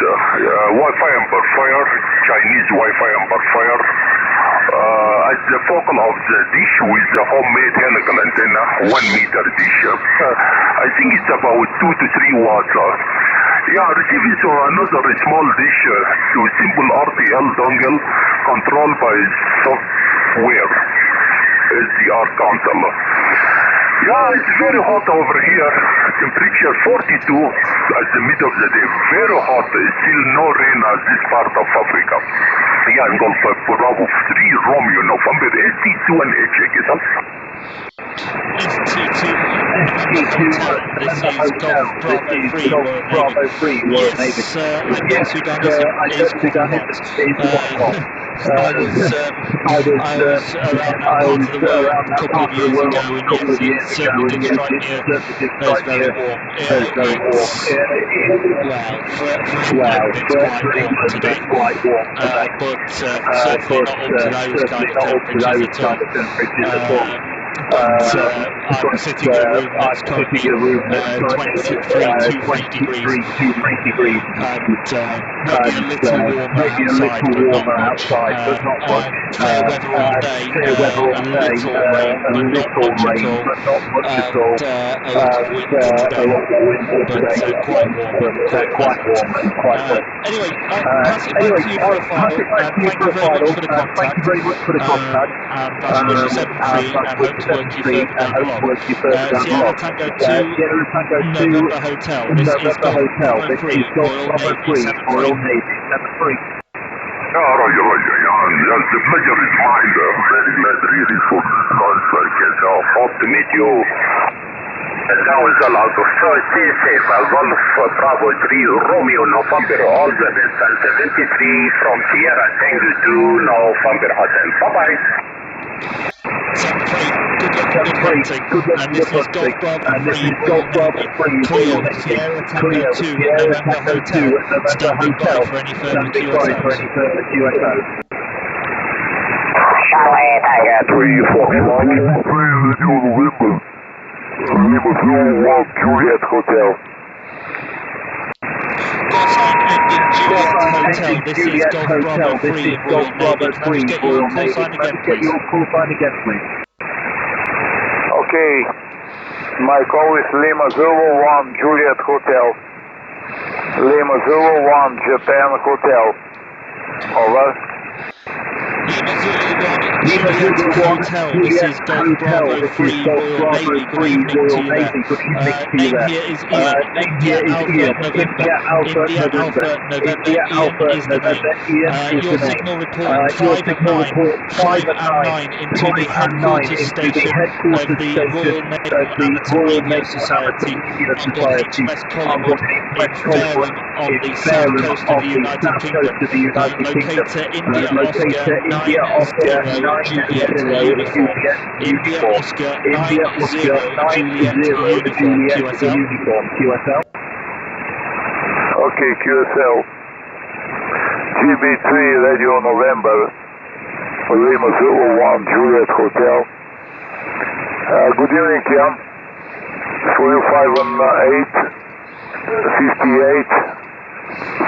Wi-Fi amplifier, Chinese Wi-Fi amplifier, as the focal of the dish with the homemade helical antenna, 1 meter dish. I think it's about 2 to 3 watts. Receiving to another small dish to simple RTL dongle controlled by software, SDR console. It's very hot over here. Temperature 42 at the mid of the day. Very hot. Still no rain at this part of Africa. Golf Bravo 3 Romeo November ST2 and HX. ST2 This is Golf Bravo 3 Royal Navy. Yes, I guess Sudanism is quite hot. I was around that part of the world a couple of years ago, and yes, it certainly did strike me as very warm. For England it's quite warm today, but certainly not up to those kind of temperatures at all. I'm sitting in a room that's currently 23 degrees, and maybe a little warmer outside, but not much. Fair weather all day, a little rain, but not much at all, and a lot of wind today, but quite warm and quite wet. Anyway, pass it back to you for a final, and thank you very much for the contact, and that's Russia 73, and hope to work you further down the Sierra Tango 2 November Hotel. This is Golf Bravo 3 Royal Navy 73. Roger. Yes, the pleasure is mine. I'm very glad really for this conference. Hope to meet you. Down is allowed to stay safe. Golf Bravo 3 Romeo November, all the distance 73 from Sierra Tango 2 November Hotel. Bye-bye. Good hunting. And this is Golf Bravo 3 Royal Navy. Cleo Sierra Tango 2 November Hotel. Standing by for any further QSOs. Charlie Tiger 3 Foxtrot. 3 November. Lima Zulu 1 Juliet Hotel. Call sign ending Juliet Hotel. This is Golf Bravo 3 Royal Navy. Can I just get your call sign again, please? Okay, my call is Lima Zulu 1 Juliet Hotel. Lima Zulu 1 Japan Hotel. Over. Lima Zulu 1 Juliet Hotel. This is Golf Bravo 3 Royal Navy. Good evening to you there. Name here is Ian. India Alpha November. India Alpha November. Ian is the name. Your signal report 5 and 9 into the headquarters station of the Royal Naval Amateur Radio Society on board HMS Collingwood in Fareham on the south coast of the United Kingdom. Locator India Oscar 90 Juliet Uniform. India Oscar 90 Juliet Uniform QSL. Okay, QSL. GB3 Radio November. Lima Zulu 1 Juliet Hotel. Good evening, Kian. For you 518 58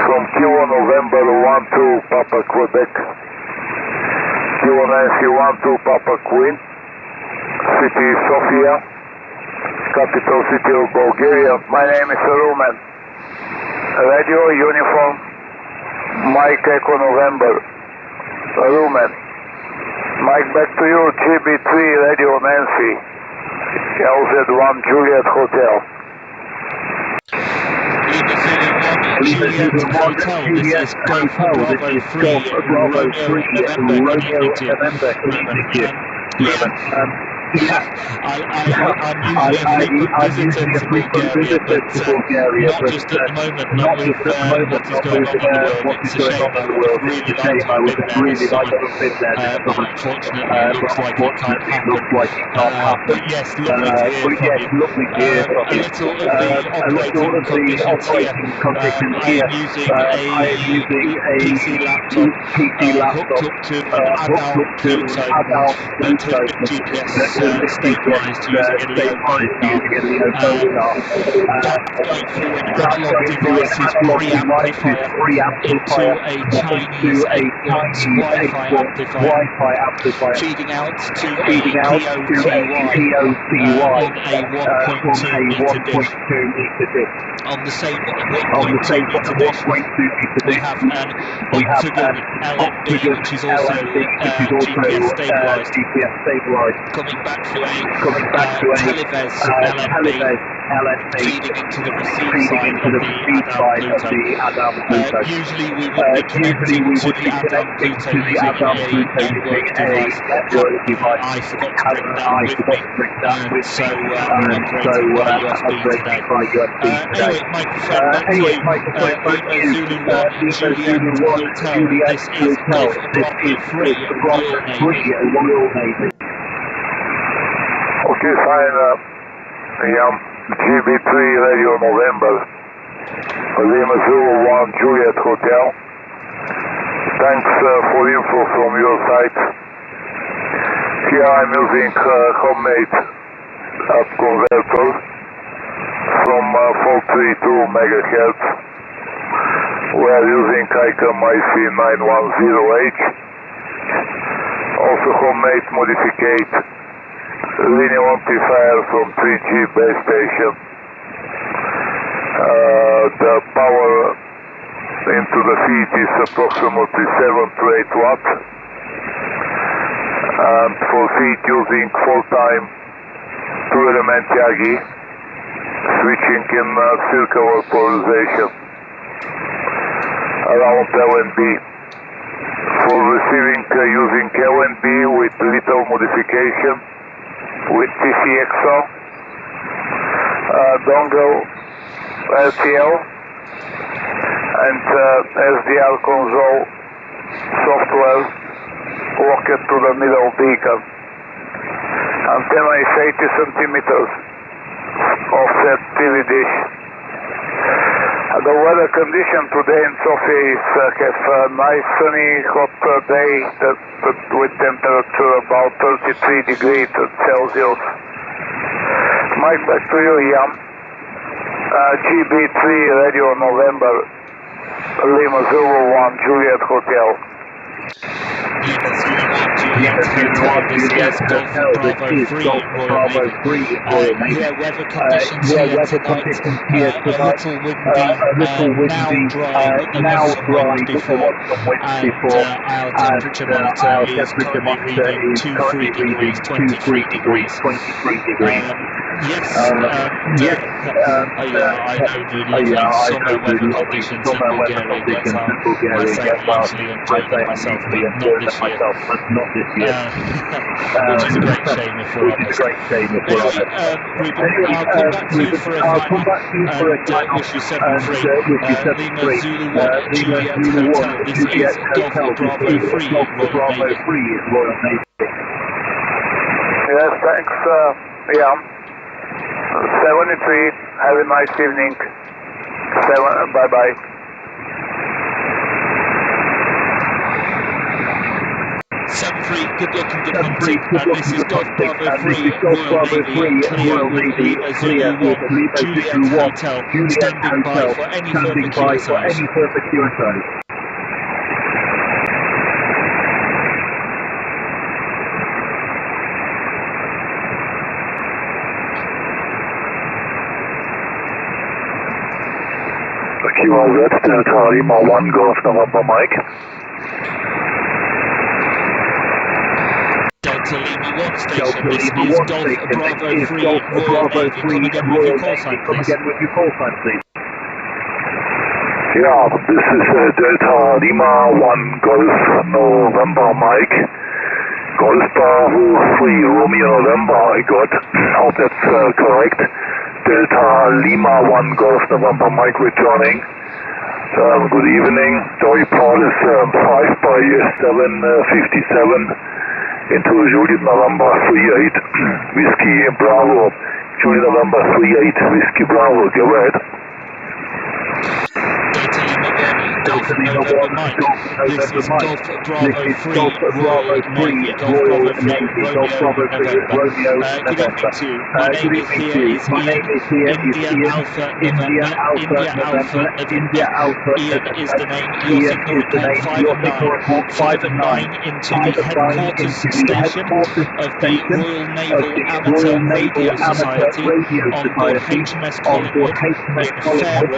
from Kilo November 12 Papa Quebec. Kilo Nancy 12 Papa Queen. City Sofia. Capital city of Bulgaria. My name is Rumen. Radio Uniform Mike Echo November. Rumen. Mike, back to you. GB3 Radio Nancy. LZ1 Juliet Hotel. Juliet Hotel. This is Golf Bravo 3 Romeo November. Good evening to you. I'm usually a frequent visitor to Bulgaria, but not just at the moment, not with what is going on in the world. It's a shame. I would have really liked to have been there this summer, but unfortunately it looks like it can't happen. But yes, lovely to hear from you. A little of the operating conditions here. I am using a PC laptop hooked up to an Adal Pluto that has been GPS stabilised using a Leo bonar. Going through an analog devices preamplifier into a Chinese 8-watt Wi-Fi amplifier, feeding out to a QO-100 on a 1.2 meter dish. On the same 1.2 meter dish, we have an octagon LNB, which is also GPS stabilised. Coming back to a Televez LNB, feeding into the receive side of the Adam Pluto. Usually we would be connecting to the Adam Pluto using a network device. I forgot to bring that with me, so I'm operating by USB today. Anyway, microphone back to you. Lima Zulu 1 Juliet Hotel. This is Golf Bravo 3 Royal Navy. Okay, fine. GB3 Radio November. Lima Zulu 1 Juliet Hotel. Thanks for info from your side. Here I'm using homemade up converter from 432 MHz. We are using ICAM IC910H. Also homemade modified linear amplifier from 3G base station. The power into the feed is approximately 7 to 8 watts. And for feed using full-time 2-element Yagi, switching in circular polarization around LNB. For receiving using LNB with little modification with TCXO. dongle LTL and SDR console software locked to the middle beacon. Antenna is 80 centimeters offset TV dish. The weather condition today in Sofia is have a nice sunny hot day with temperature about 33 degrees Celsius. Mike, back to you, Ian. GB3 Radio November, Lima Zulu 1 Juliet Hotel. Lima Zulu 1 Juliet Hotel, this is Golf Bravo 3 Royal Navy. Yeah, weather conditions here tonight, a little windy, now dry, but there was some wind before, and our temperature monitor is currently reading 23 degrees, 23 degrees. Yes, I know the lovely summer weather conditions in Bulgaria. Yes, I say I usually enjoy them myself, but not this year. Which is a great shame if we're honest. Anyway, Ruben, I'll come back to you for a final and wish you 7-3. Lima Zulu 1 Juliet Hotel. This is Golf Bravo 3 Royal Navy. Yes, thanks, yeah. 73, have a nice evening. Bye-bye. Good luck and good hunting. And this is Golf Bravo 3 Royal Navy, clear with Lima Zulu 1 Juliet Hotel, standing by for any further QSOs. QO-100, Delta Lima 1 Golf November Mike. Delta Lima 1 station, this is Golf Bravo 3 Royal Navy. Come again with your call sign, please. Yeah, this is Delta Lima 1 Golf November Mike. Golf Bravo 3 Romeo November I got. Hope that's correct. Delta Lima 1 Golf November Mike returning. Good evening. Joey Paul is 5 by 757 into Juliet November 38 Whiskey Bravo. Juliet November 38 Whiskey Bravo. Go ahead. Delta Lima 1 Golf November Mike. This is Golf Bravo 3 Royal Navy. Golf Bravo 3 Romeo November. Good evening to you. My name is India Alpha November. India Alpha November. Ian is the name. Your signal report 5 and 9 into the headquarters station of the Royal Naval Amateur Radio Society on board HMS Collingwood in Fareham,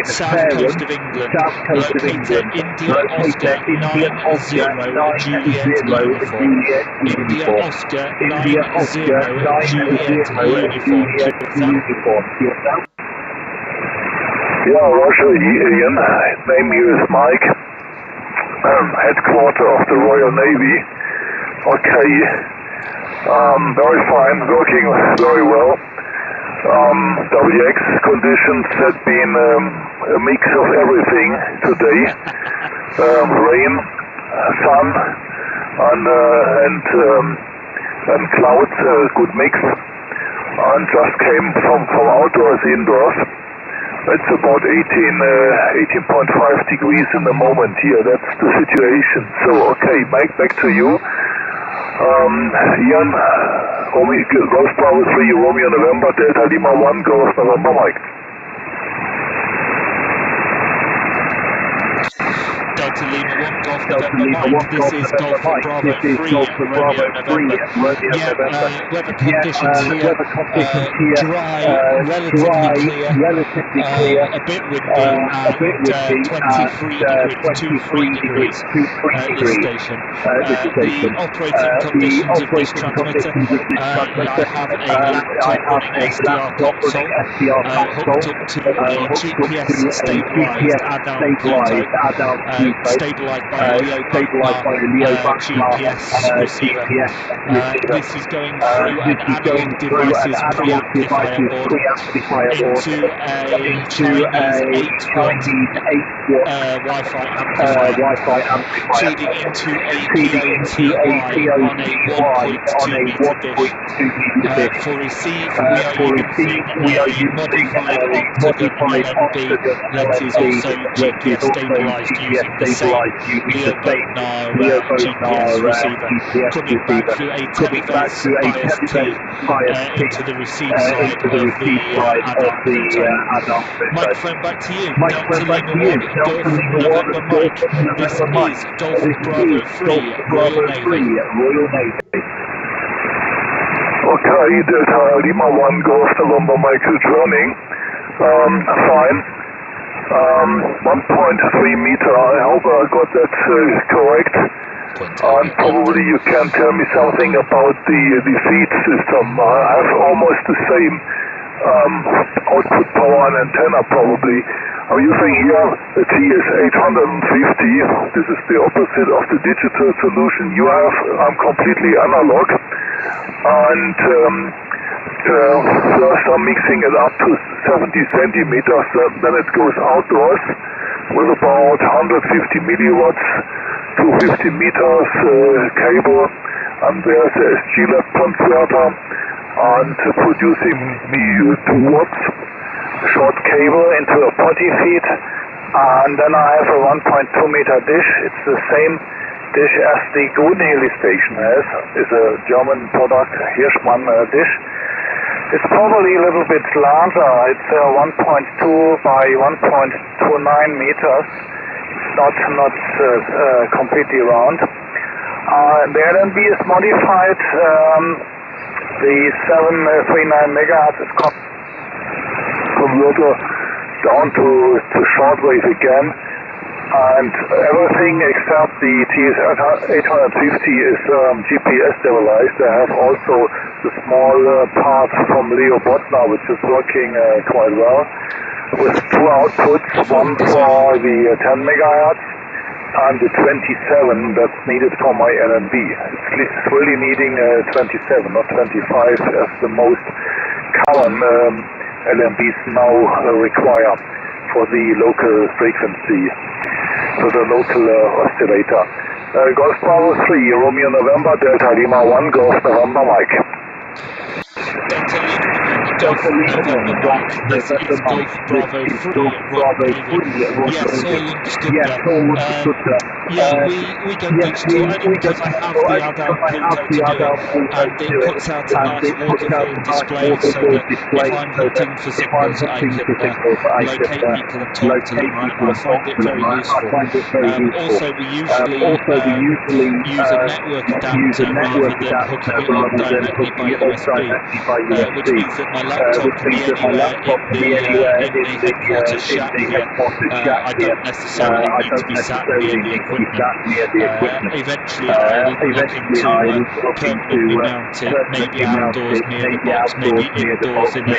south coast of England. Locator India Oscar 90 Juliet uniform. India Oscar 90 Juliet uniform. Yeah, Roger, Ian. Name here is Mike. Headquarter of the Royal Navy. Okay. Very fine. Working very well. WX conditions had been a mix of everything today. Rain, sun, and clouds, good mix. And just came from outdoors, indoors. It's about 18.5 degrees in the moment here. That's the situation. So, okay, Mike, back to you. Ian, Golf Bravo 3, Romeo November, Delta Lima 1, Golf November Mike. Delta Lima 1 Golf November Mike. This is Golf Bravo 3 Romeo November. Yeah, weather conditions here, dry, relatively clear, a bit windy, and 23 degrees at this station. The operating conditions of this transmitter, I have a laptop running SDR console hooked up to a GPS stabilised Adel Pluto. stabilised by a Leo GPS receiver. This is going through an analog devices preamplifier board into a Chinese 8-watt Wi-Fi amplifier, feeding into a QO-100 on a 1.2 meter dish. For receive, we are using a modified octagon LNB that is also GPS stabilized using the same Leo GPS receiver, coming back through a televerse IST into the receive side of the Adam Pluto. Microphone back to you. Delta Lima 1, Golf November Mike. This is Golf Bravo 3, Royal Navy. Okay, Delta Lima 1, Golf November Mike returning. Fine. 1.3 meter, I hope I got that correct. And probably you can tell me something about the feed system. I have almost the same output power and antenna probably. I'm using here the TS-850. This is the opposite of the digital solution you have. I'm completely analog. And first I'm mixing it up to 70 centimeters, then it goes outdoors with about 150 milliwatts, 250 meters cable, and there's a SG-lab converter and producing me 2 watts short cable into a potty feed, and then I have a 1.2 meter dish. It's the same dish as the Grunheli station has. It's a German product, Hirschmann dish. It's probably a little bit larger. It's 1.2 by 1.29 meters. It's not completely round. The LNB is modified. The 739 megahertz is converter down to shortwave again, and everything except the TS-850 is GPS stabilized. I have also the small part from Leo Botner, which is working quite well, with 2 outputs, one for the 10 megahertz and the 27 that's needed for my LNB. It's really needing 27, not 25, as the most common LNBs now require for the local frequency, for the local oscillator. Golf Bravo 3, Romeo November, Delta Lima 1, Golf November Mike. Delta November Mike, this is Golf Bravo 3, Royal Navy. Yes, all understood there. Yeah, we go digital only because I have the Adam Pluto to do it, and it puts out a nice waterfall display so that if I'm hunting for signals I can locate people and talk to them, and I find it very useful. Also, we usually use a network adapter rather than hooking it up directly by USB, which means that my laptop can be anywhere in the headquarters shack here. I don't necessarily need to be sat near the equipment. Eventually I'll look into permanently mounted, maybe outdoors near the box, maybe indoors in a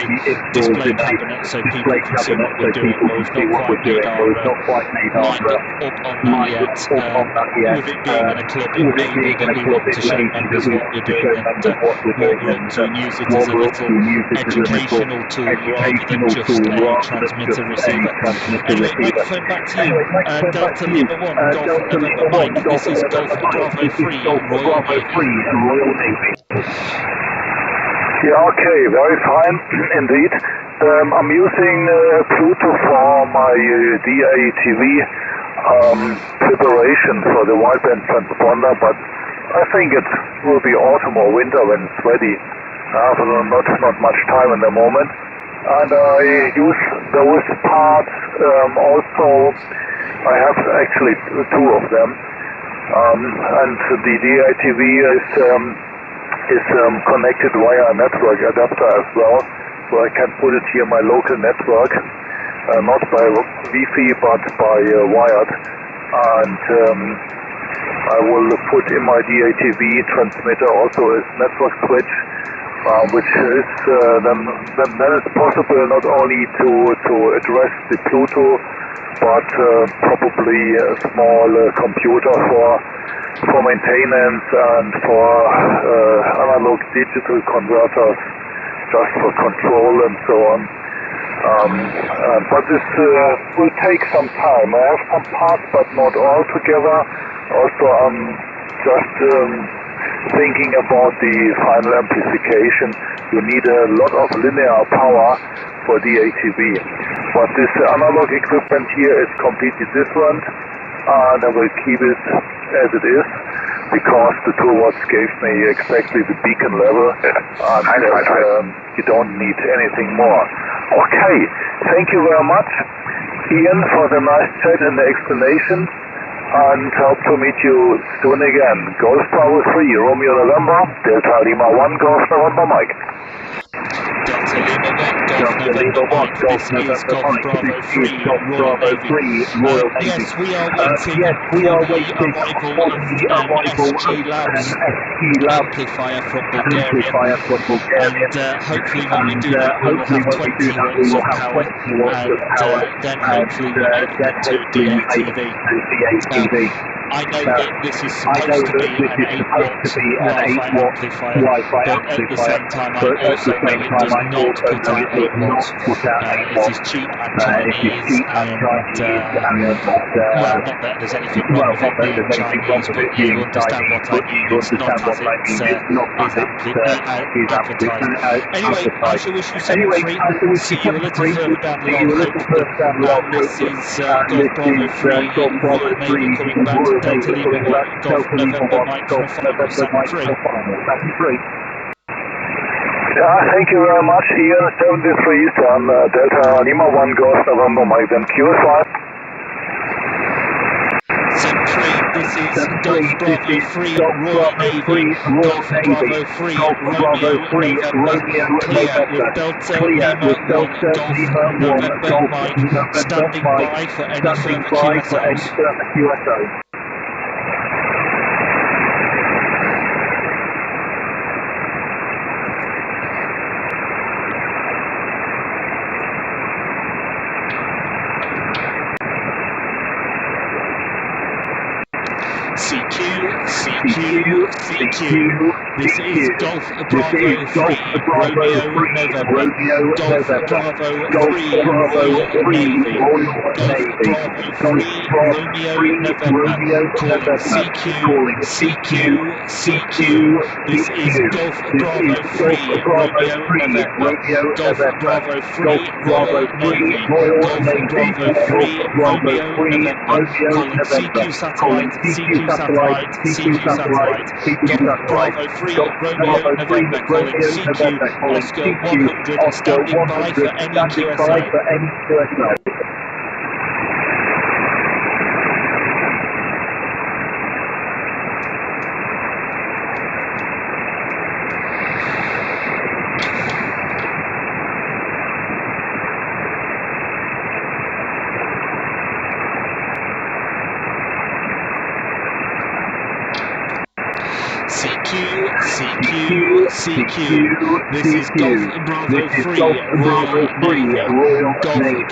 display cabinet so people can see what we're doing, but we've not quite made our mind up on that yet. With it being in a club, it may be that we want to show members what we're doing and what we're up to, and use it as a little educational tool rather than just a transmitter receiver. Anyway, microphone back to you. Delta Lima 1, Golf November Mike. This is Golf Bravo 3, Royal Navy. Yeah, okay, very fine indeed. I'm using Pluto for my DATV preparation for the wideband transponder, but I think it will be autumn or winter when it's ready. I have not much time in the moment, and I use those parts also. I have actually 2 of them, and the DATV is connected via a network adapter as well, so I can put it here in my local network, not by Wi-Fi but by wired, and I will put in my DATV transmitter also a network switch, which is then it's possible not only to address the Pluto but probably a small computer for maintenance and for analog digital converters, just for control and so on. But this will take some time. I have some parts, but not all together. Also, I'm just thinking about the final amplification. You need a lot of linear power for the ATV. But this analog equipment here is completely different, and I will keep it as it is, because the 2 watts gave me exactly the beacon level, and you don't need anything more. Okay, thank you very much, Ian, for the nice chat and the explanation, and hope to meet you soon again. Golf Bravo 3, Romeo November, Delta Lima 1, Golf November Mike. Delta Lima 1, Golf November Mike. This is Golf Bravo 3, Royal Navy. Yes, we are waiting for the arrival of an SG Lab amplifier from Bulgaria. And hopefully when we do that, we will have 20 watts of power, and then hopefully we make it to DATV. I know that this is supposed to be an 8-watt Wi-Fi amplifier, but at the same time I also know it does not put out 8 watts. It is cheap and Chinese, and well, not that there's anything wrong with it being Chinese, but you understand what I mean. It's not as it's advertised. Anyway, I shall wish you 7-3. See you a little further down the log. This is Golf Bravo 3, Royal Navy coming back to Delta Lima 1, Golf November Mike for a final 7-3. Thank you very much, Ian. 73 on Delta Lima 1, Golf November Mike, then QO-100. 7-3, this is Golf Bravo 3, Royal Navy, Golf Bravo 3, Romeo November, clear with Delta Lima 1, Golf November Mike, standing by for any further QSOs. CQ, this is Golf Bravo 3, Romeo November, Golf Bravo 3, Royal Navy, Golf Bravo 3, Romeo November, calling CQ, this is Golf Bravo 3, Romeo November, Golf Bravo 3, Royal Navy, Golf Bravo 3, Romeo November, calling CQ satellite, Golf Bravo 3, Romeo November, calling CQ, Oscar 100, standing by for any QSO. CQ, this is Golf Bravo 3, Royal Navy,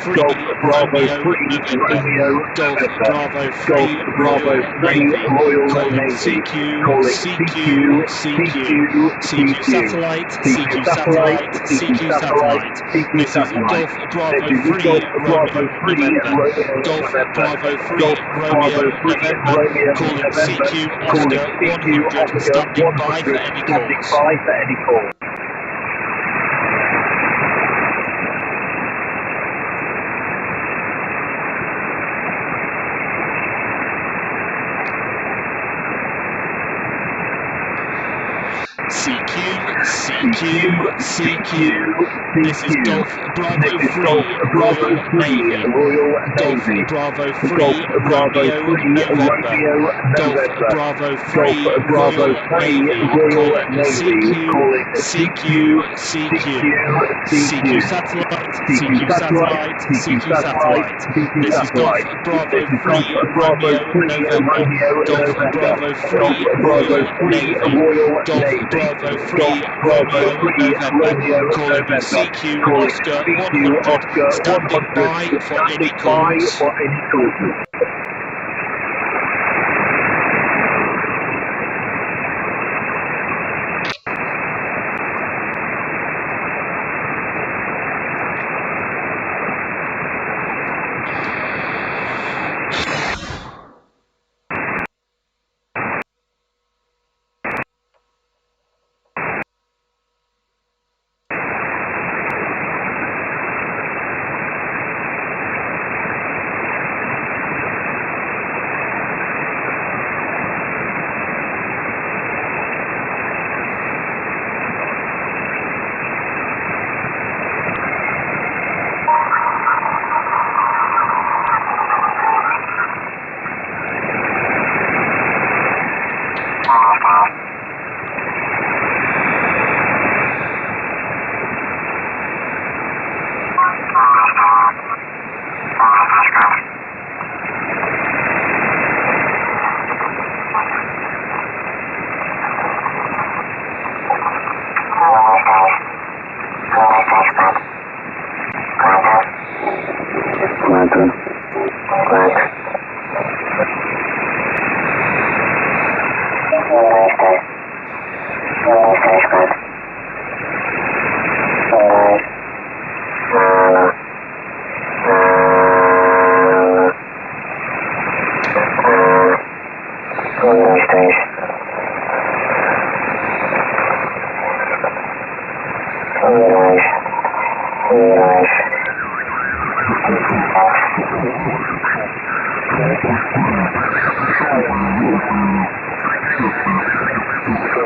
Golf Bravo 3, Romeo November, Golf Bravo 3, Royal Navy, calling CQ satellite, this is Golf Bravo 3, Romeo November, Golf Bravo 3, Romeo November, calling CQ, Oscar 100, standing by for any calls. CQ, this is Golf Bravo 3, Royal Navy, Golf Bravo 3, Romeo November, Golf Bravo 3, Royal Navy, calling CQ satellite, this is Golf Bravo 3, Romeo November, Golf Bravo 3, Royal Navy, Golf Bravo 3, Romeo November, calling CQ Oscar 100, standing by for any calls.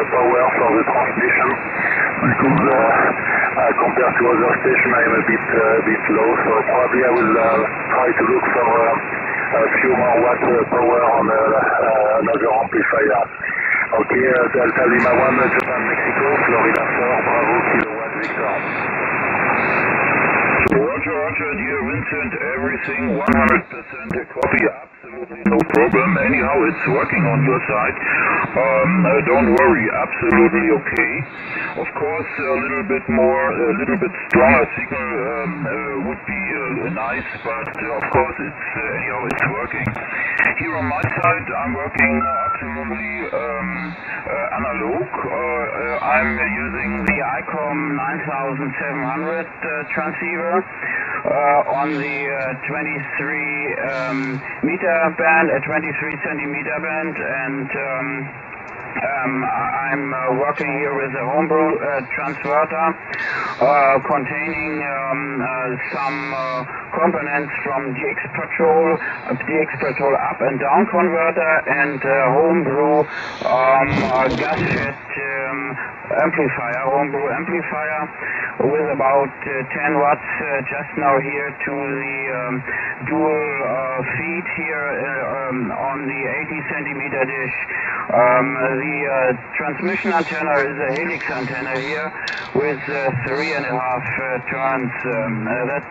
Power for the transmission because compared to other stations I am a bit low, so probably I will try to look for a few more watt power on another amplifier. Okay, Delta Lima 1, Japan, Mexico, Florida 4, Bravo, Kilowatt, Victor. Roger, Roger, dear Vincent, everything 100% copy, absolutely no problem. Anyhow, it's working on your side. Don't worry, absolutely okay. Of course, a little bit stronger signal would be nice, but of course, anyhow, it's working. Here on my side, I'm working absolutely analog. I'm using the ICOM 9700 transceiver on the 23 meter band, a 23 centimeter band, and I'm working here with a homebrew transverter containing some components from DX Patrol up and down converter, and homebrew gas-fed homebrew amplifier with about 10 watts just now here to the dual feed here on the 80 centimeter dish. The transmission antenna is a helix antenna here with 3.5 turns.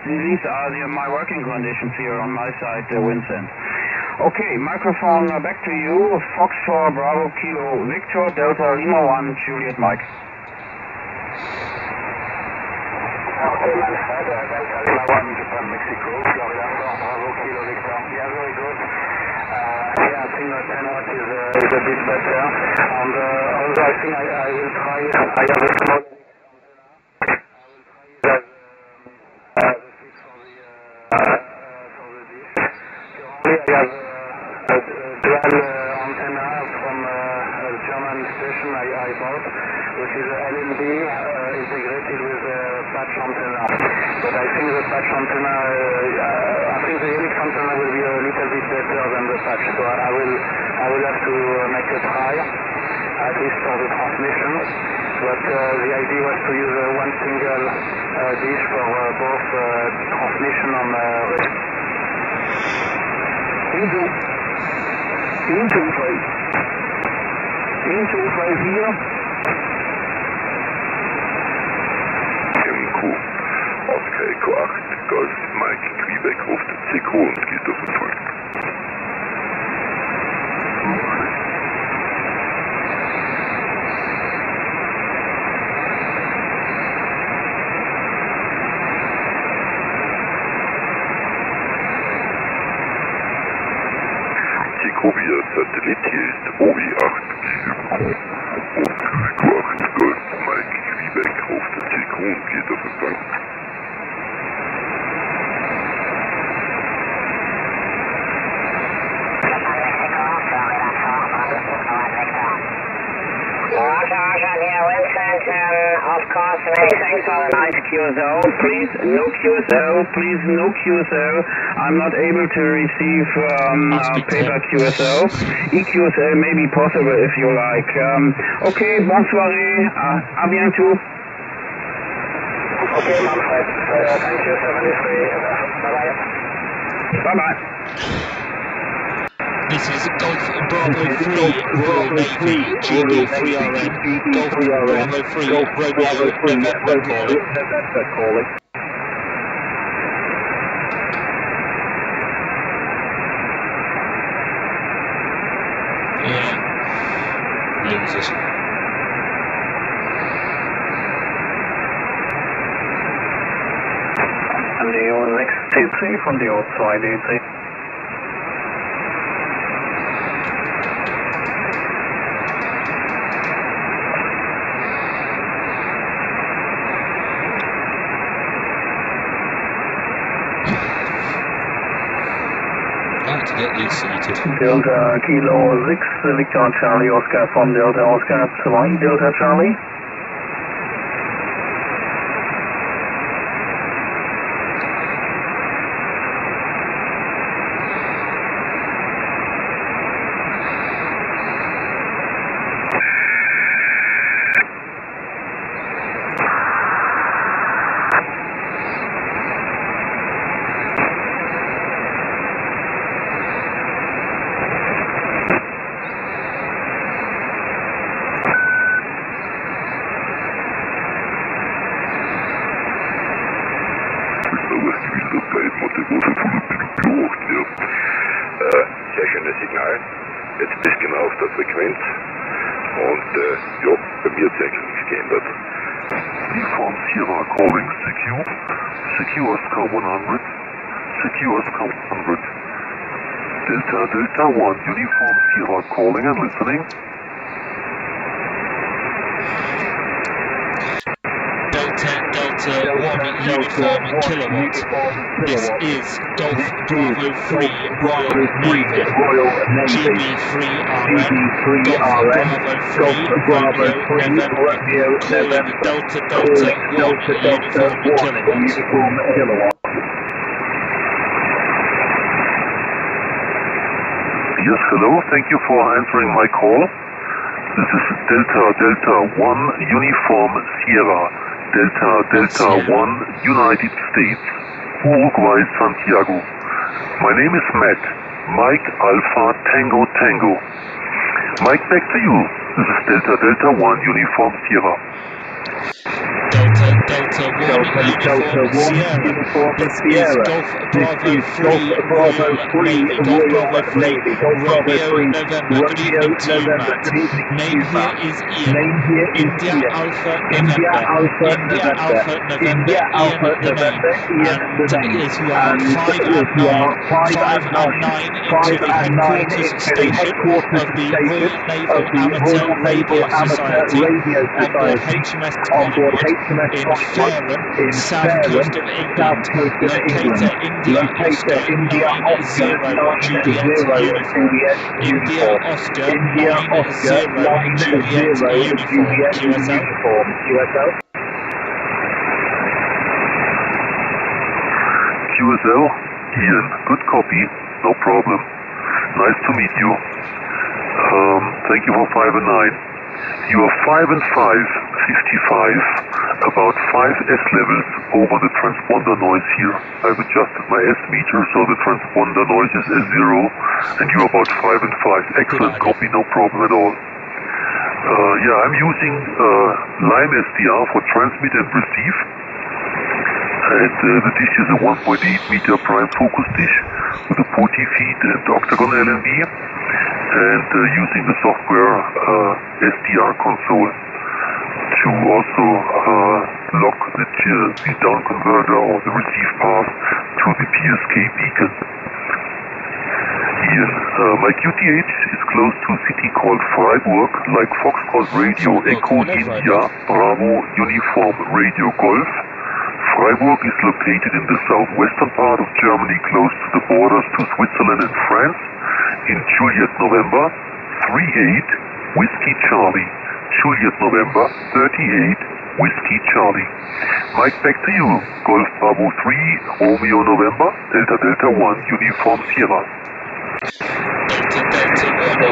These are my working conditions here on my side, Vincent. Okay, microphone back to you. Fox 4 Bravo Kilo Victor Delta Lima 1 Juliet Mike. Okay, Delta Lima 1, Japan, Mexico, Florida 4, Bravo Kilo Victor. Yeah, very good. Yeah, I think that 10 watts is a bit better. And also I think I will try, I have a small which is a LNB integrated with a patch antenna. But I think the patch antenna, I think the helix antenna will be a little bit better than the patch. So I will have to make a try, at least for the transmission. But the idea was to use one single dish for both transmission and into 5 here. Oscar Echo 8, Golf Mike Quebec ruft CQ und geht auf Empfang. Copy, Satellit hier ist OE8 gegenüberkommen. Und QO-100 Golf Mike Quebec auf der CQ und geht auf Empfang. Of course, many thanks for the nice QSO. Please, no QSO. Please, no QSO. I'm not able to receive paper QSO. EQSO may be possible if you like. Okay, bonsoir. À bientôt. Okay, my friend. Thank you, 73. Bye-bye. Bye-bye. This is Golf Bravo 3 Royal Navy GB3RN, Golf Bravo 3 Romeo November calling. Yeah, losers. And the 623 from the outside, 83. To get these seated. Delta Kilo 6, Victor Charlie Oscar from Delta Oscar 1, Delta Charlie. Sehr schönes Signal. Jetzt bist du genau auf der Frequenz. Und ja, bei mir hat sich eigentlich nichts geändert. Uniform Sierra calling CQ. CQ Oscar 100. CQ Oscar 100. Delta 1 Uniform Sierra calling and listening. Delta 1 Uniform Kilowatt. This is Golf Bravo 3 Royal Navy, GB3RN, Golf Bravo 3 Romeo November, calling Delta 1 Uniform Kilowatt. Yes, hello. Thank you for answering my call. This is Delta 1 Uniform Sierra. Delta 1 United States, Uruguay, Santiago. My name is Matt, Mike Alpha Tango Tango. Mike, back to you. This is Delta 1 Uniform Sierra. Delta 1 Uniform Sierra. This is Golf Bravo 3 Royal Navy, Golf Bravo 3 Romeo November. Good evening to you, Matt. Name here is Ian. India Alpha November. India Alpha November. Ian the name. And as you are 5 and 9 into the headquarters station of the Royal Naval Amateur Radio Society on board HMS Collingwood in Fareham, south coast of England. Locator India Oscar 90 Juliet uniform. India Oscar 90 Juliet uniform. QSL. QSL, Ian, good copy, no problem. Nice to meet you. Thank you for 5 and 9. You are 5 and 5, 55, about 5 S levels over the transponder noise here. I've adjusted my S meter so the transponder noise is S0, and you're about 5 and 5. Excellent copy, no problem at all. Yeah, I'm using Lime SDR for transmit and receive. And the dish is a 1.8 meter prime focus dish with a POTI feed and octagon LNB, and using the software SDR console to also lock the down converter or the receive path to the PSK beacon. Yes, my QTH is close to a city called Freiburg, like Foxtrot Radio Echo India, Bravo Uniform Radio Golf. Freiburg is located in the southwestern part of Germany, close to the borders to Switzerland and France. In Juliet November 38 Whiskey Charlie. Juliet November 38 Whiskey Charlie. Mike, back to you. Golf Bravo 3 Romeo November Delta Delta 1 Uniform Sierra.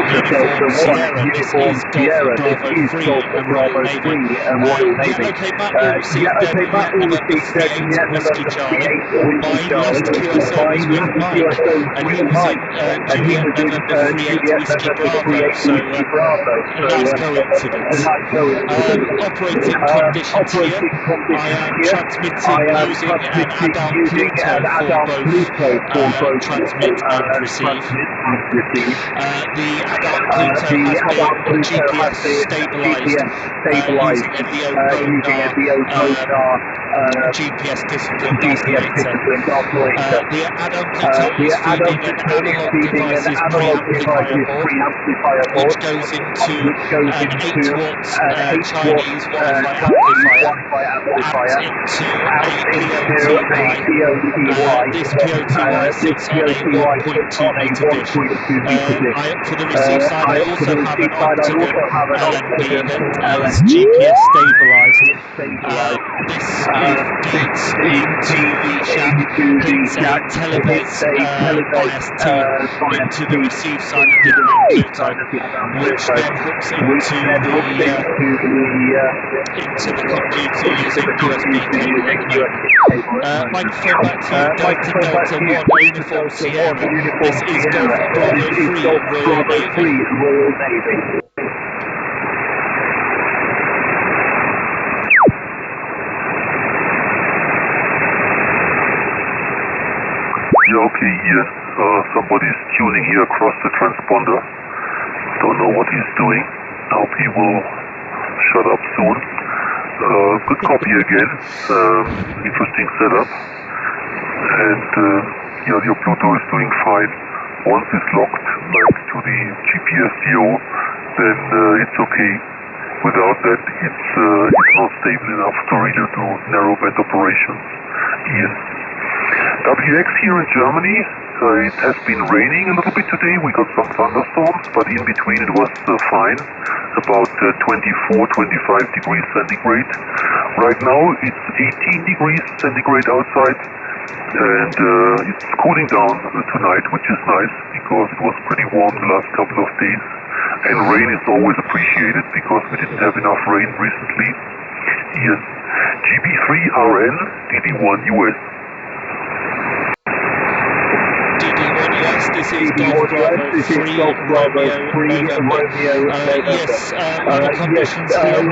Delta 1 Uniform Sierra. This is Golf Bravo 3 and Royal Navy. Okay, Matt, we received Matt, we received Juliet Whiskey Charlie. Whiskey Charlie. Mine, last QSO was and he with was Mike. in And he was in Juliet Juliet Whiskey November Bravo. 38 So Whiskey Bravo. a nice coincidence. Operating conditions here. I am transmitting using an Adam Pluto for both transmit and receive. The Adam Pluto has been GPS stabilised using a Leopoldar GPS disciplined oscillator. The Adam Pluto is feeding an analog devices preamplifier board, which goes into an 8-watt Chinese Wi-Fi amplifier and into a POTY. This POTY sits on a 1.2 meter dish. For the receive side, I also have an octagon LNB that is GPS stabilised. This feeds into the shack, hits a televis bias T into the receive side of the Adam Pluto, which then hooks into the computer using USB cable at the moment. Microphone back to you, Delta 1 Uniform Sierra. This is Golf Bravo 3 Royal Navy. Yeah, okay, Ian. Somebody's tuning here across the transponder. Don't know what he's doing. Hope he will shut up soon. Good copy again. Interesting setup. And your Pluto is doing fine. Once it's locked to the GPS DO, then it's okay. Without that, it's not stable enough to really do narrowband operations. Ian. WX here in Germany, it has been raining a little bit today. We got some thunderstorms, but in between it was fine, about 24, 25 degrees centigrade. Right now it's 18 degrees centigrade outside, and it's cooling down tonight, which is nice because it was pretty warm the last couple of days. And rain is always appreciated because we didn't have enough rain recently. Yes. GB3RN DD1 US. This is Golf Bravo 3 Romeo November. Yes, weather conditions here,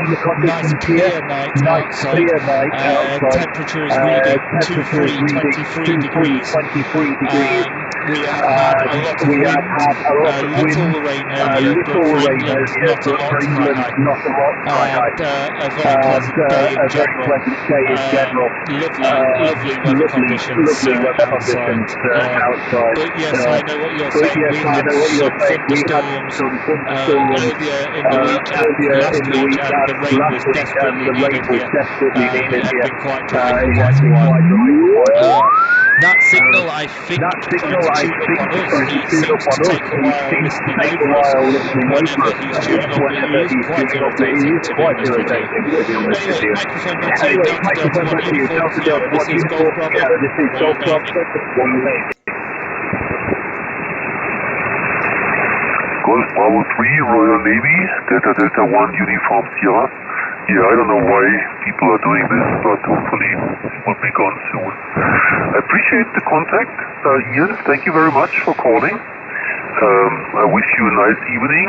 nice clear night outside. Temperature is reading 23 degrees. We have had a lot of wind, little rain earlier, but for England, not a lot. And a very pleasant day in general. Lovely weather conditions outside. But yes, I know what you're saying. We had some thunderstorms earlier in the week and last week, and the rain was desperately needed here. It had been quite dry for quite a while. That signal, I think, trying to tune up on us. He seems to take a while listening over us. Whenever he's tuning up with you, it's quite irritating, to be honest with you. Anyway, microphone back to you, Delta 1 Uniform Sierra. This is Golf Bravo, Royal Navy. Golf Bravo 3 Royal Navy, Delta 1 Uniform Sierra. Yeah, I don't know why people are doing this, but hopefully it will be gone soon. I appreciate the contact. Ian, thank you very much for calling. I wish you a nice evening.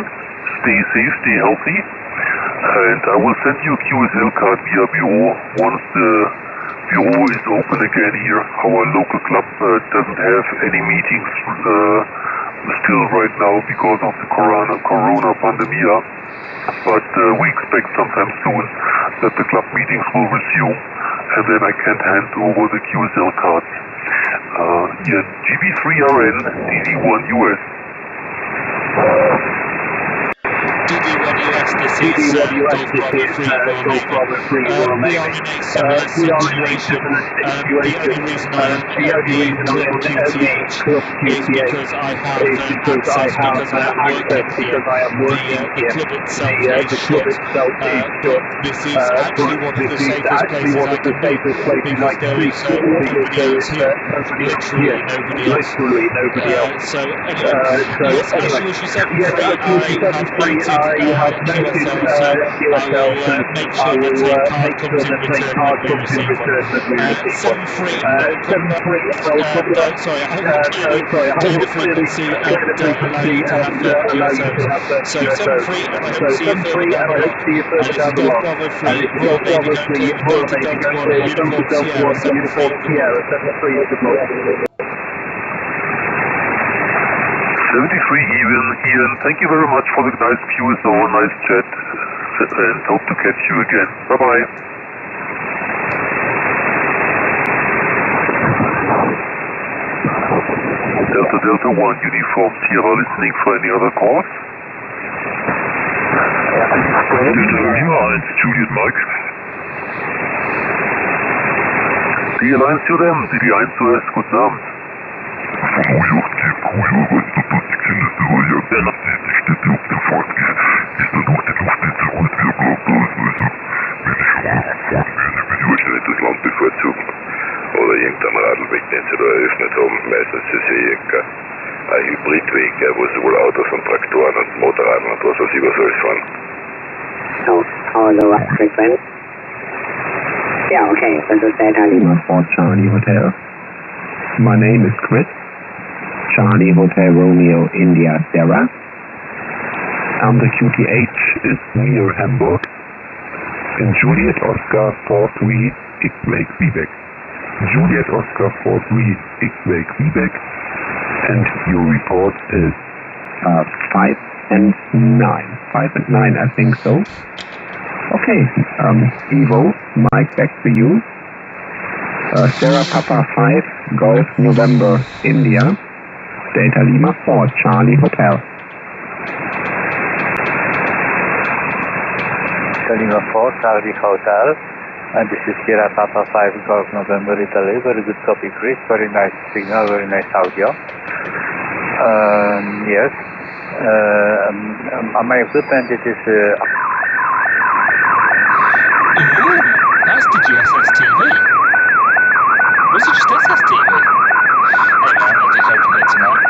Stay safe, stay healthy. And I will send you a QSL card via Bureau once the Bureau is open again here. Our local club doesn't have any meetings still right now because of the corona pandemic. But we expect sometime soon that the club meetings will resume, and then I can hand over the QSL cards. GB3RN DD1 US. DD1US, this is Golf Bravo 3 Royal Navy. We are in a similar situation. The only reason I am on the club QTH is because I have access because I am working here. The club itself is shut, but this is actually one of the safest places I can be because there is nobody else here. Literally nobody else. So anyway, yes, as you wish yourself free, I have noted QSL, so I will make sure that a card comes in return when we receive one. 7-3, I'll come back. No, sorry, I will clear the frequency and allow you to have QSOs. So 7-3, and I hope to see you further down the log. And this is Golf Bravo 3, Royal Navy going clear with Delta Delta 1, Uniform Sierra 7-3, good morning. 73 even. Thank you very much for the nice QSO, nice chat, and hope to catch you again. Bye-bye. Delta Delta 1, Uniform Sierra, listening for any other calls? Delta Lima 1, Juliet Mike. Die Alliance UDM, DD1 US, guten Abend. Das Land bevorzugen oder irgendeinen Radlweg, den sie da eröffnet haben. Meistens ist es ein Hybridweg, wo sie wohl Autos und Traktoren und Motorradl und was weiß ich was alles fahren. So, how the last frequency? Yeah, okay, this is Delta Lima 4 Charlie Hotel. My name is Chris. Charlie Hotel Romeo India Sierra. The QTH is near Hamburg. And Juliet Oscar 43 X-Ray Quebec. Juliet Oscar 43 X-Ray Quebec. And your report is 5 and 9. 5 and 9, I think so. Okay, Evo, Mike, back to you. Sierra Papa 5, Golf November India. Delta Lima 4, Charlie Hotel. Delta Lima 4, Charlie Hotel. And this is Sierra Papa 5, Golf November Italy. Very good copy, Chris. Very nice signal, very nice audio. Yes. On my equipment, it is... That's the GSS TV. Was it just SSTV? Anyway, I'll just open it tonight.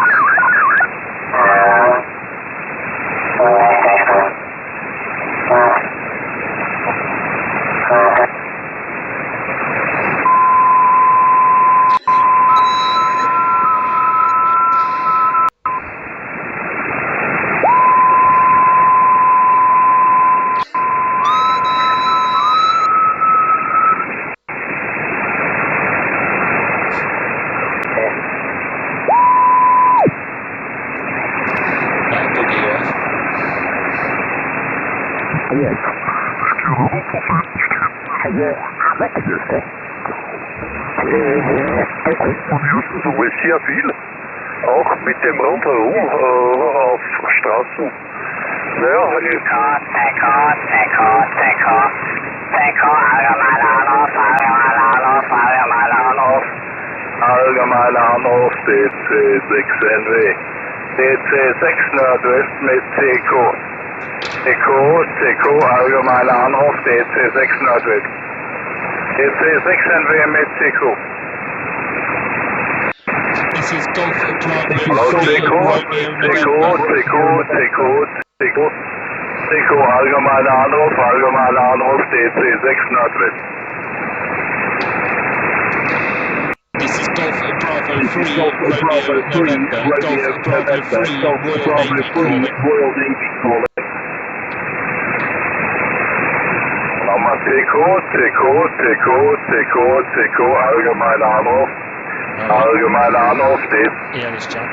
So ist sehr viel, auch mit dem Rundherum auf Straßen. Naja, allgemeiner Anruf DC6NW. DC6 Nordwest mit CQ. CQ, allgemeiner Anruf DC6 Nordwest. DC6NW mit CQ. This is Golf Bravo 3, Romeo November. CQ, allgemeiner Anruf DC6 Nordwest. This is Golf Bravo 3, Romeo November. Golf Bravo 3, Royal Navy calling. Nochmal CQ, allgemeiner Anruf steht. Yeah, this chat.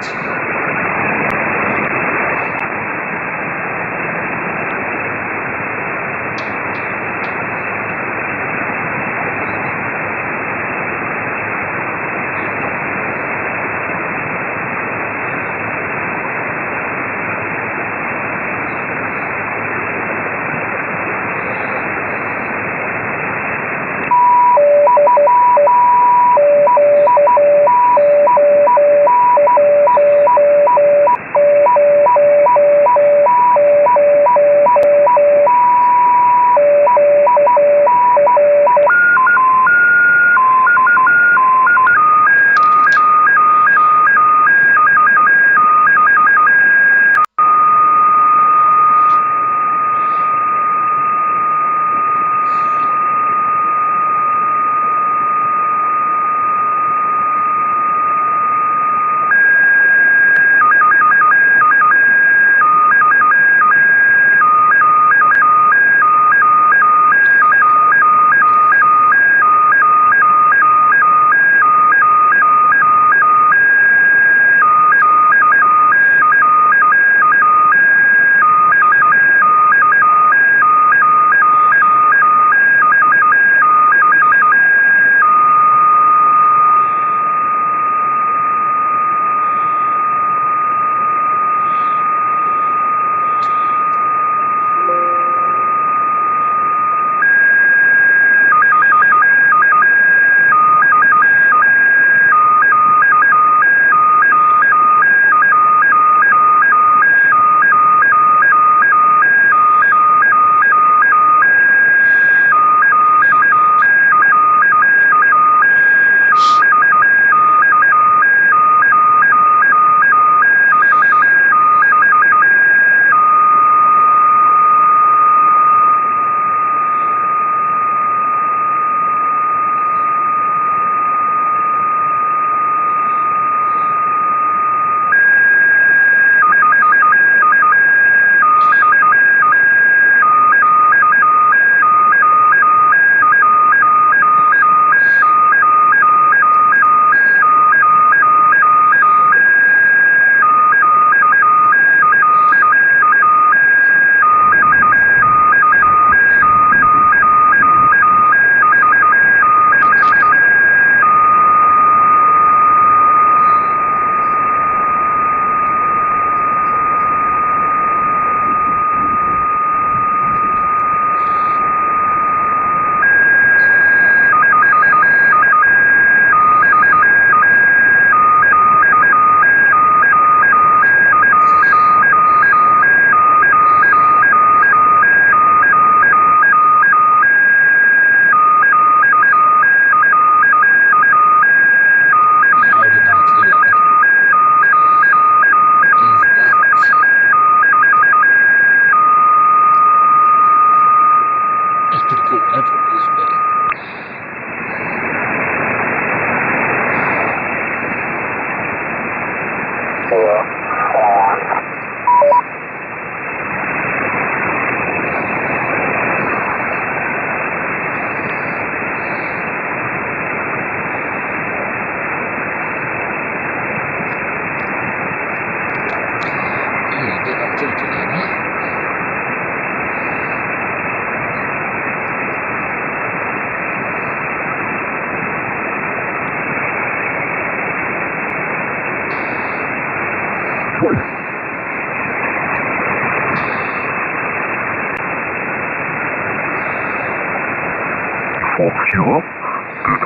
Kilo,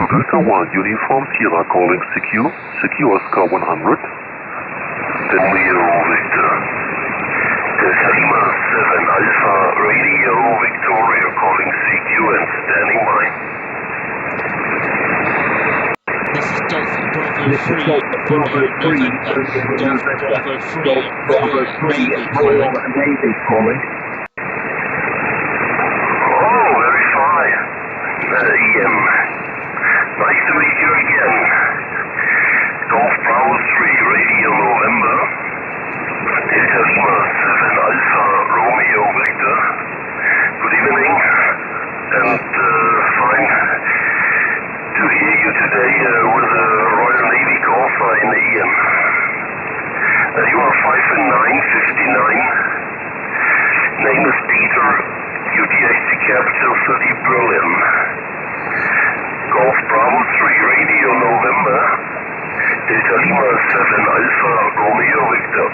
Delta 1, Uniform Sierra calling CQ, Oscar 100. Radio Victor. Delta Lima 7 Alpha, Radio Victoria calling CQ and standing by. This is Golf Bravo 3, November, Golf Bravo 3, Royal Navy calling. Oh, very fine. EM. Nice to meet you again. Golf Bravo 3, Radio November. Delta Lima 7 Alpha, Romeo Victor. Good evening. And fine to hear you today with a Royal Navy golfer in the EM. You are 5 and 9, 59. Name is Peter, UTHC Capital City, Berlin. Golf Bravo 3, Radio November. Delta Lima 7 Alpha, Romeo Victor.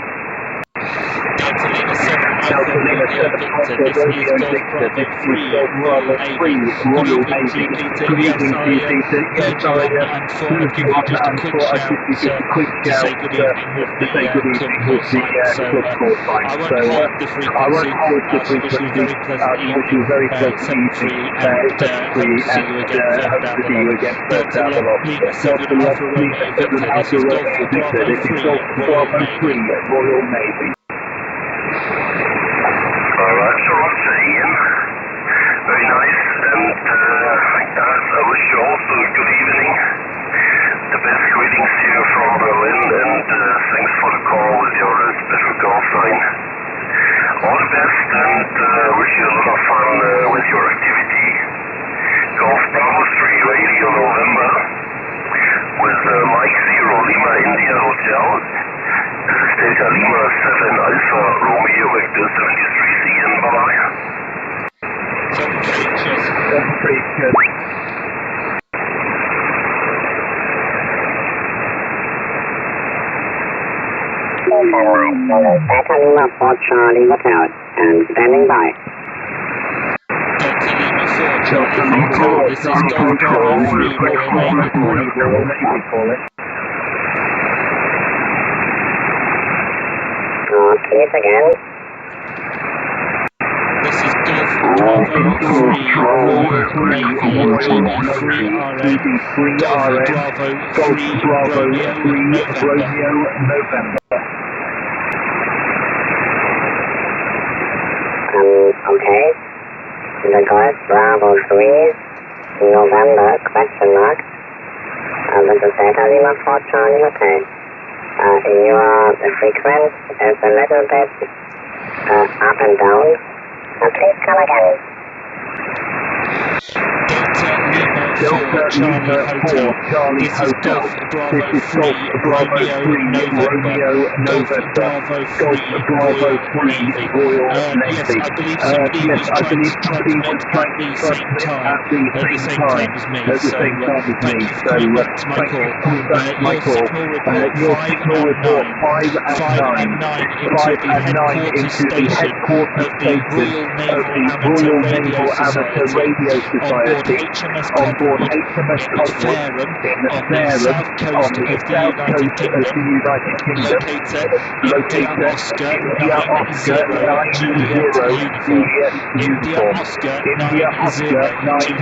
Delta Lima 7 Alpha, Romeo Victor. This is Golf Bravo 3, Royal Navy. Good evening to you, Peter. Yes, I heard you and thought I'd give you just a quick shout to say good evening with the club call sign. So I won't hold the frequency. I shall wish you a very pleasant evening, 7-3, and hope to see you again further down the line. Delta Lima 7 Alpha, Romeo Victor. This is Golf Bravo 3, Royal Navy. Roger, Ian. Very nice, and I wish you also a good evening. The best greetings here from Berlin, and thanks for the call with your special call sign. All the best, and wish you a lot of fun with your activity. Golf Bravo 3, Radio November, with Mike 0, Lima India Hotel. This is Delta Lima 7 Alpha, Romeo Victor 73 CN, bye-bye. That's pretty good. Delta Lima 4 Charlie Hotel and standing by. Delta Lima 4 Charlie Hotel, this is Golf Bravo 3, Royal Navy calling. Please again. This is Golf Bravo 3, Royal Navy, GB3RN, Golf Bravo 3, Romeo, November. Okay. The Golf Bravo 3, November, question mark. This is Delta Lima 4 Charlie Hotel. Your frequency is a little bit up and down. Please come again. Delta Lima 4 Charlie Hotel. This is Golf Bravo 3, Romeo November. Golf Bravo 3, Royal Navy. Yes, I believe somebody was trying to transmit at the same time as me. So thank you for coming back to my call. Your signal report 5 and 9 into the headquarters station of the Royal Naval Amateur Radio Society on board HMS Cottonwood in Fareham on the south coast of the United Kingdom. Locator India Oscar 90 Juliet Uniform. India Oscar 90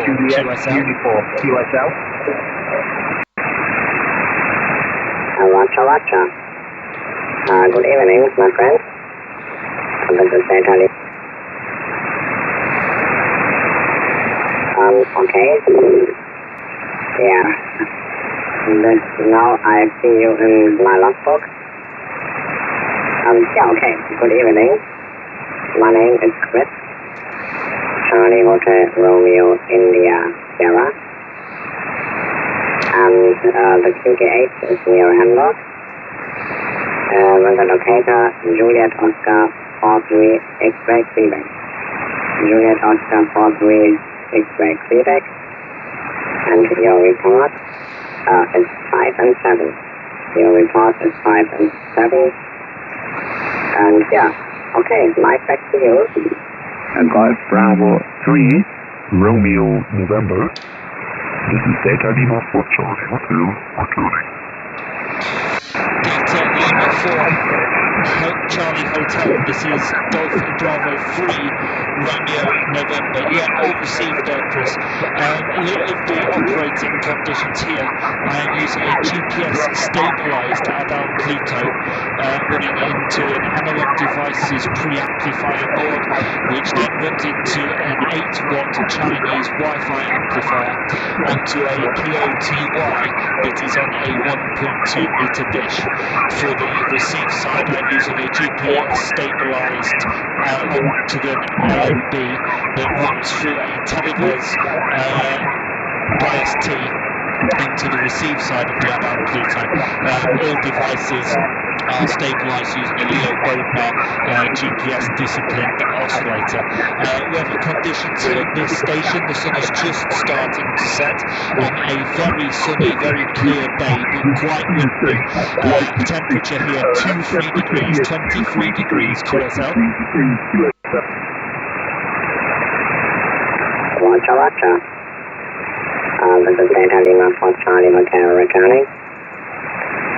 Juliet Uniform. QSL. Roger. Good evening, my friend. This is Delta Lima. Okay. Yeah. now I see you in my logbook. Yeah, okay. Good evening. My name is Chris. Charlie Hotel Romeo India Sierra. And the QT8 is near Hamburg. With the locator Juliet Oscar 43 X-Ray Quebec. Juliet Oscar 43 X-Ray Quebec. And your report is 5 and 7. Your report is 5 and 7. And yeah, okay, live back to you. Golf Bravo 3, Romeo November. This is Delta Lima for Charlie Hotel, returning. Delta Lima 4, Charlie Hotel. This is Golf Bravo 3, Romeo November. Yeah, all received there, Chris. A little of the operating conditions here. I am using a GPS stabilized Adal Clico running into an analog devices preamplifier board, which then runs into an 8-watt Chinese Wi-Fi amplifier onto a QO-100 that is on a 1.2 meter dish. For the receive side, I'm using a GPS stabilized octagon LNB that runs through a Televez bias T into the receive side of the Adal Pluto. All devices are stabilized using a Leo Bodnar GPS disciplined oscillator. Weather conditions here at this station, the sun is just starting to set on a very sunny, very clear day, but quite windy. Temperature here 23 degrees, 23 degrees QSL. Roger. This is Delta Lima for Charlie Hotel returning.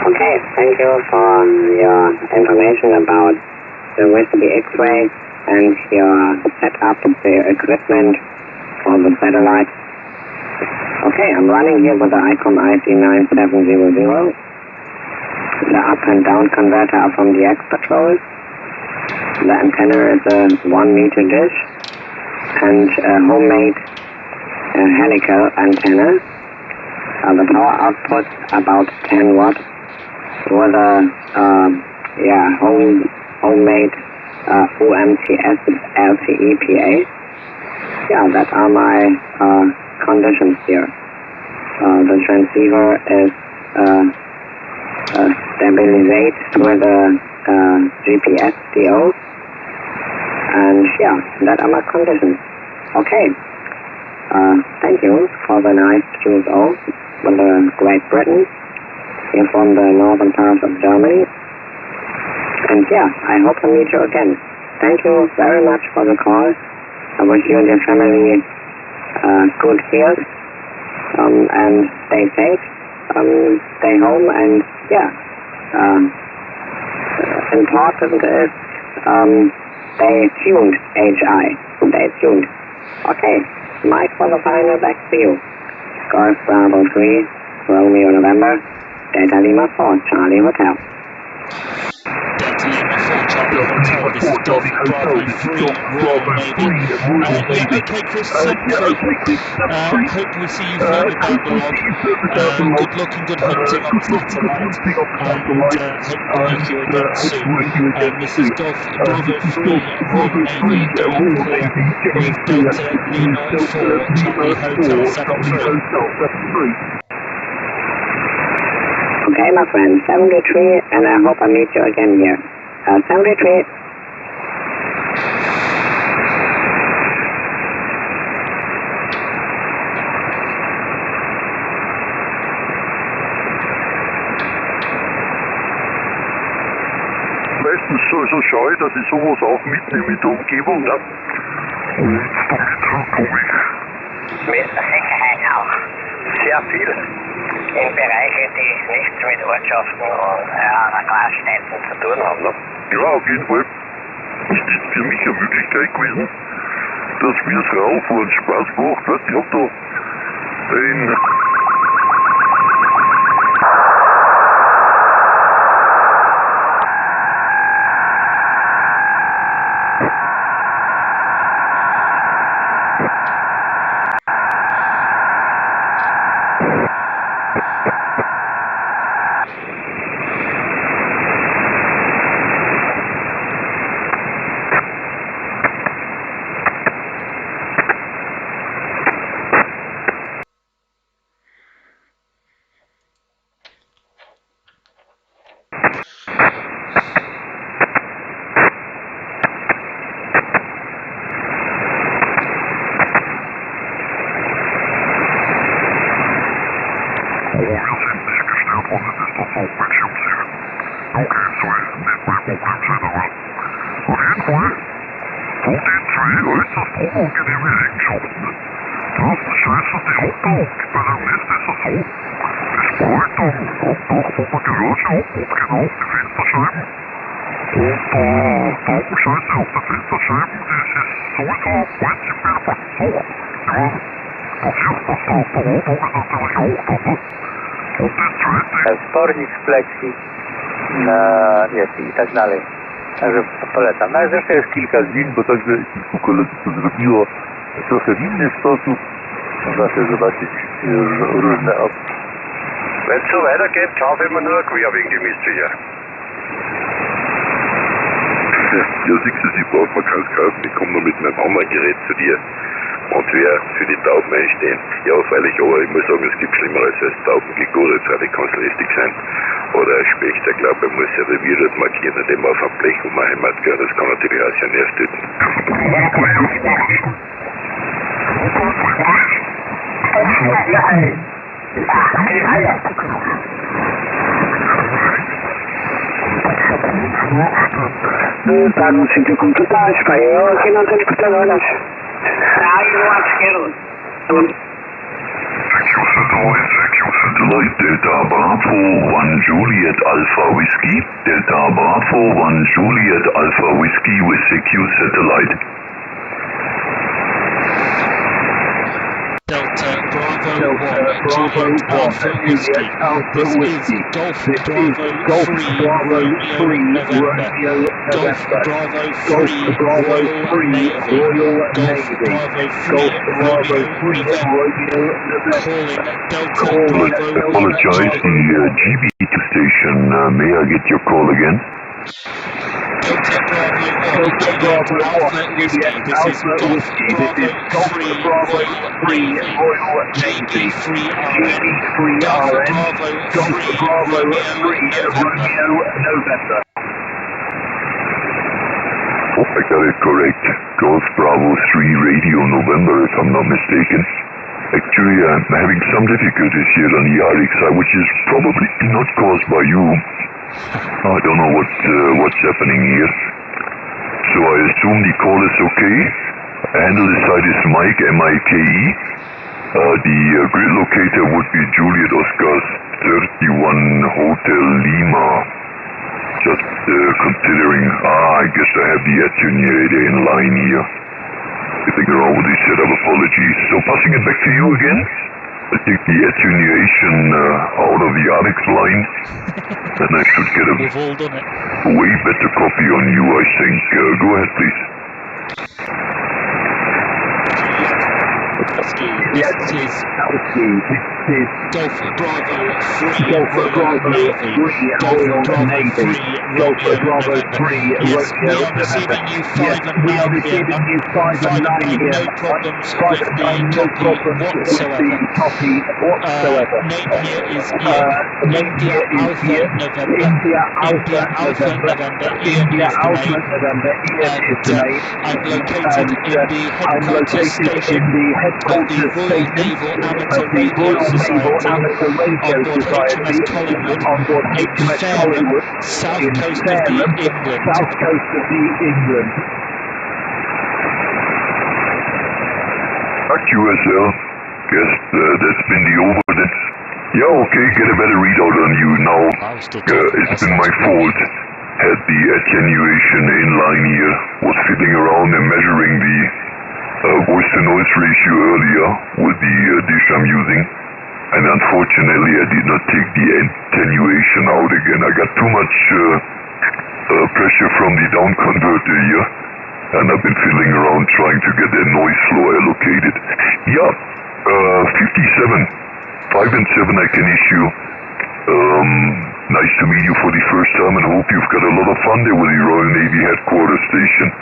Okay, thank you for your information about the Whiskey X-ray and your setup, the equipment for the satellite. Okay, I'm running here with the ICOM IC9700. The up and down converter are from the X-Patrol. The antenna is a 1 meter dish and a homemade helical antenna. The power output about 10 watts with a homemade UMTS LTE PA. Yeah, that are my conditions here. The transceiver is stabilized with a GPS DO. And yeah, that are my conditions. Okay. Thank you for the nice QSO with Great Britain. Here from the northern part of Germany. And yeah, I hope to meet you again. Thank you very much for the call. I wish you and your family good health and stay safe. Stay home and yeah. Important is stay tuned, HI. Stay tuned. Okay, Mike for the final, back to you. Golf Bravo 3, Romeo November, Delta Lima 4, Charlie Hotel. Delta Lima 4, Charlie Hotel. This is Golf Bravo 3, Royal Navy. Yeah, okay, Chris, 7-3. Hope we see you further down the log. Good luck and good hunting on the satellite. And hope to meet you again soon. This is Golf Bravo 3, Royal Navy, going clear with Delta Lima 4, Charlie Hotel, 7-3. Okay, my friend, 73, and I hope I meet you again here. 73. Meistens so scheu, dass ich sowas auch mitnehme in der Umgebung, ne? Und damit komme ich. Mit Sicherheit auch. Sehr viel. In Bereiche, die nichts mit Ortschaften oder Grasstätten zu tun haben. Ne? Ja, auf jeden Fall. Es ist für mich eine Möglichkeit gewesen, dass mir das Radfahren Spaß macht. Weißt, ich hab da ein bildschirmsehen. Okay, sorry, nicht mein Problem sein, aber auf jeden Fall von den zwei äußerst unangenehmen Eigenschaften. Erstens scheißen die runter und bei der Mist ist es so, das prallt dann durch von der Garage ab und genau auf die Fensterscheiben. Und der Augenscheiße auf der Fensterscheiben, das ist sowieso prinzipiell versucht. Du siehst, dass der Rotauge natürlich auch da, ne? Und das zweite... Spornik z pleci na wiecie i tak dalej. Także polecam. No ale zresztą jest kilka zin, bo także kilku kolegów to zrobiło trochę w inny sposób. Można sobie zobaczyć różne opcje. Wenn es so weitergeht, kaufe ich mir nur ein Quer wegen dem Mistsicher. Ja, siehst du, ich brauche mir keins kaufen. Ich komme nur mit meinem anderen Gerät zu dir. Und wer für die Tauben einstehen. Ja, freilich, aber ich muss sagen, es gibt Schlimmeres als Tauben gegoret, freilich kann es lästig sein. Oder ein Specht, der glaubt, er muss ja Revier markieren, indem er auf ein Blech um eine Heimat gehört. Das kann natürlich auch sehr nervt töten. Para no sitio complicado, español, que no te computadoras. Radio à esquerda. Satellite Delta Bravo 1 Juliet Alpha Whiskey. Delta Bravo 1 Juliet Alpha Whiskey with CQ satellite. Delta Bravo 1 Juliet Alpha Whiskey. This is Golf Bravo 3 Romeo November. Golf Bravo 3 Royal Navy. Golf Bravo 3 Romeo November. Calling Delta Bravo 1 Apologize, the GB2 station. May I get your call again? Delta Bravo 1 Juliet Alpha Whiskey. This is Golf Bravo 3 Royal Navy. GB3RN. Golf Bravo 3 Romeo November. Oh, I got it correct. Golf Bravo 3 Radio November, if I'm not mistaken. Actually, I'm having some difficulties here on the RXI, which is probably not caused by you. I don't know what's happening here. So I assume the call is okay. Handle the site is Mike, M-I-K-E. The grid locator would be Juliet Oscars 31 Hotel Lima. Just considering, I guess I have the attenuator in line here. Getting around with the setup, apologies. So passing it back to you again. I take the attenuation out of the RX line, and I should get a way better copy on you, I think. Go ahead, please. This is Golf Bravo 3 Royal Navy. Golf Bravo 3 Romeo November. Yes, we are receiving you 5 and 9 here. 5 and 9 here. No problems with the copy whatsoever. Name here is Ian. India Alpha November. India Alpha November. Ian is the name. And I'm located in the headquarters station of the Royal Naval Amateur Radio Society on board HMS Collingwood in Fareham, south coast of the England. QSL, guess that's been the overdose. Yeah, okay, get a better readout on you now. It's been my fault. Had the attenuation in line here, was fiddling around and measuring the voice-to-noise ratio earlier with the dish I'm using, and unfortunately I did not take the attenuation out again. I got too much pressure from the down converter here, and I've been fiddling around trying to get that noise floor allocated. Yeah, 57, 5 and 7 I can issue. Nice to meet you for the first time, and hope you've got a lot of fun there with the Royal Navy headquarters station.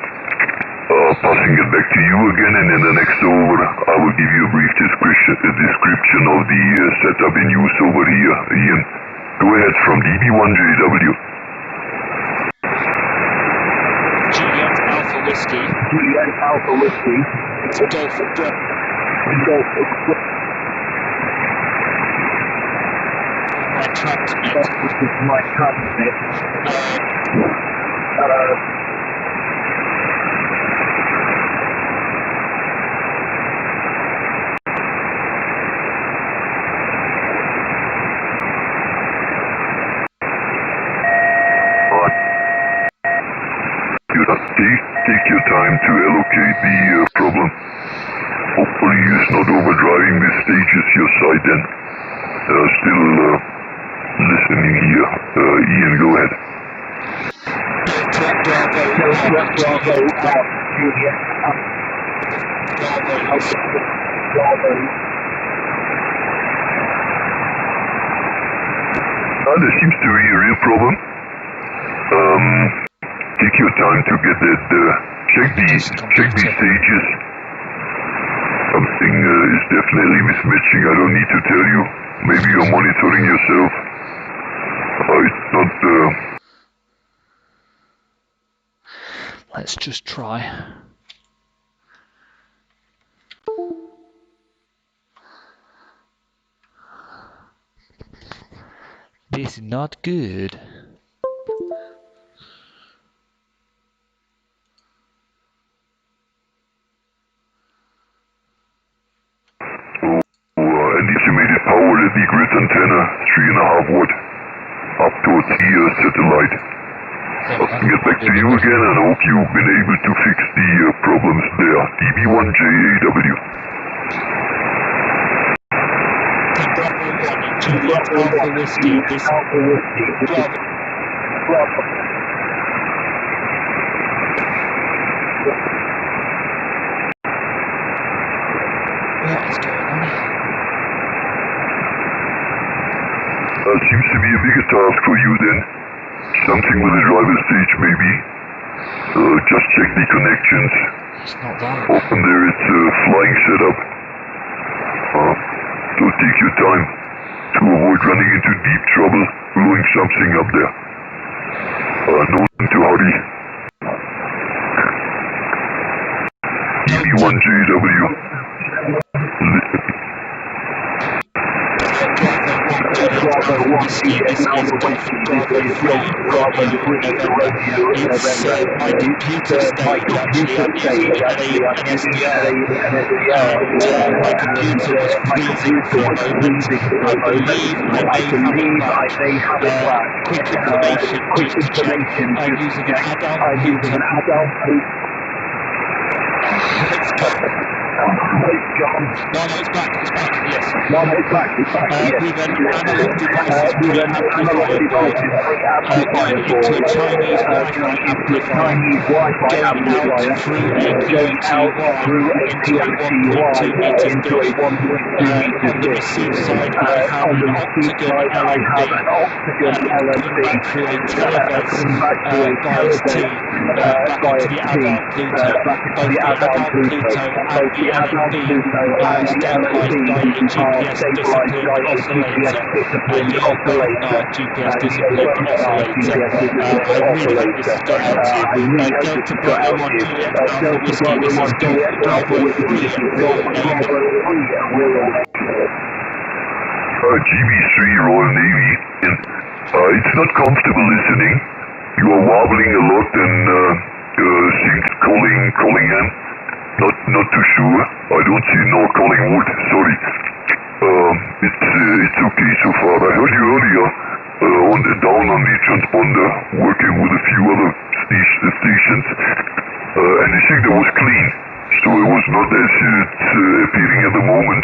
Passing it back to you again, and in the next over, I will give you a brief description of the setup in use over here, Ian. Go ahead from DB1JW. Juliet Alpha Whiskey. Juliet Alpha Whiskey. It's Golf Bravo. My transmit. my transmit. Take your time to allocate the problem. Hopefully it's not overdriving the stages your side then. Still listening here. Ian, go ahead. There seems to be a real problem. Take your time to get that, check the stages. Something is definitely mismatching, I don't need to tell you. Maybe you're monitoring yourself. It's not, Let's just try. This is not good. and estimated power at the grid antenna, 3.5 watt, up towards the satellite. I'll get back to you again and hope you've been able to fix the problems there. DB1JAW. Juliet Alpha Whiskey, this what is going on here? Seems to be a bigger task for you then. Something with the driver stage maybe. Just check the connections. It's not that. Often there is a flying setup. So take your time to avoid running into deep trouble blowing something up there. No need to hurry. DB1JW. Whiskey, this is Golf Bravo 3, It's my computer stage actually, I'm using an SDR, and my computer was freezing for a moment. I believe I may have it back. Quick information, just to check, I'm using an adult computer. It's gone. No, it's back, yes. With an analog devices pre-amplifier board, going into a Chinese Wi-Fi amplifier, going out through a QO-100 into a 1.2 meter dish. On the receive side, I have an octagon LNB, coming back through a telephase bias T back into the adult Pluto. Both the adult Pluto and the LNB stabilised by a GPS disciplined oscillator, Leo Bernard GPS disciplined oscillator. I really hope this has got out to you. Delta Bravo 1 Juliet Alpha Whiskey, this is Golf Bravo 3 Royal Navy. GB3 Royal Navy. It's not comfortable listening. You are wobbling a lot and seems calling in. Not too sure. I don't see no calling wood, sorry. It's okay so far. I heard you earlier down on the transponder, working with a few other stations, and the signal was clean, so it was not as it's appearing at the moment.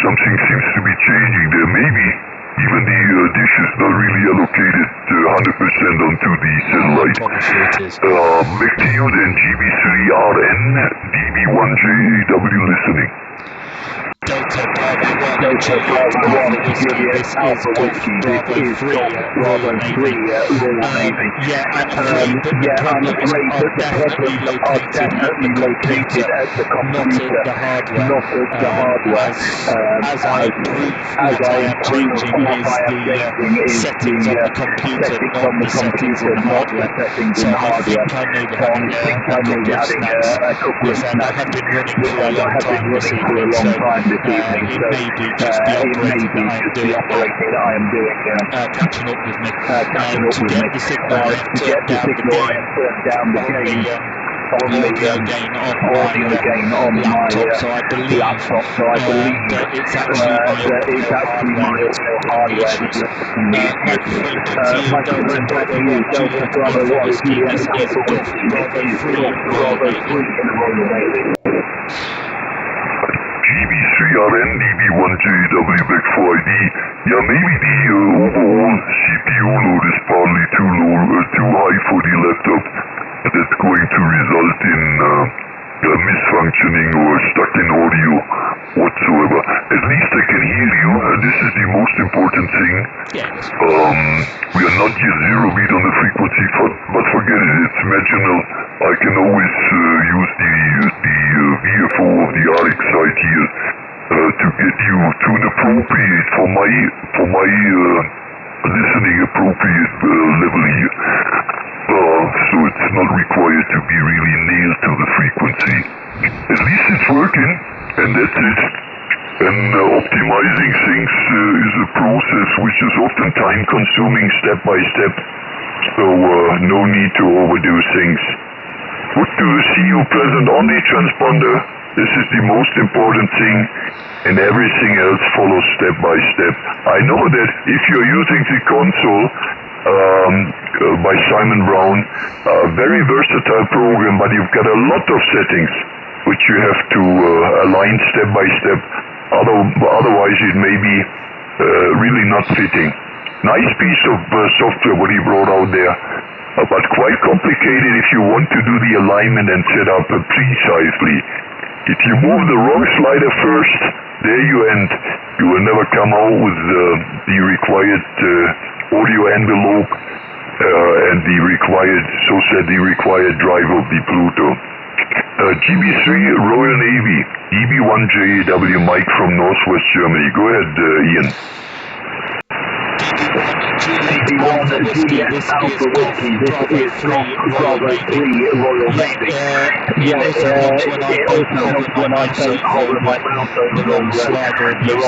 Something seems to be changing there. Maybe even the dish is not really allocated 100% onto the satellite. Back to you then, GB3RN, DB1JAW listening. Delta Bravo 1 Juliet Alpha Whiskey, this is Golf Bravo 3 Royal Navy. Yeah, I'm afraid that the problems are definitely located at the computer, not at the hardware. As I prove, what I am changing is the settings on the computer, not the settings in the hardware. So I think I may be having a couple of snags. Yes, and I have been running for a long time this evening, so evening. It So may be just the it may operating be that I am just the doing, operating that I am doing, catching up with me. catching up To with get me. the signal, I have To get turned the down the signal, I gain have turned down the on gain the on the audio gain on audio gain my on my laptop, so I believe laptop. So I believe that it's actually my that it's audio actually my hardware audio that's giving me hardware issues. that's giving me issues. Microphone back to you, Delta Microphone back Bravo to you, 1, Delta Juliet Bravo Alpha 1, Whiskey. Juliet This is Alpha Golf Whiskey. Bravo This is 3 Golf Royal Bravo Navy. 3 in the Royal Navy. GB3RN DB1JW back 4ID. Yeah, maybe the overall CPU load is partly too high for the laptop. That's going to result in misfunctioning or stuck in audio whatsoever. At least I can hear you, and this is the most important thing. We are not yet zero beat on the frequency, but forget it, it's marginal. I can always use the VFO of the RX site here to get you to an appropriate, for my listening appropriate level here. So it's not required to be really nailed to the frequency. At least it's working, and that's it. And optimizing things is a process which is often time-consuming step by step, so no need to overdo things. Good to see you present on the transponder. This is the most important thing, and everything else follows step by step. I know that if you're using the console by Simon Brown, a very versatile program, but you've got a lot of settings which you have to align step by step. Otherwise it may be really not fitting. Nice piece of software what he brought out there, but quite complicated if you want to do the alignment and set up precisely. If you move the wrong slider first, there you end. You will never come out with the required audio envelope and the required drive of the Pluto. GB3 Royal Navy, DB1JW Mike from Northwest Germany. Go ahead, Ian. Juliet Alpha Whiskey. This is Golf Bravo 3 Royal Navy. It also helps when I don't hover my mouse over the wrong slider and use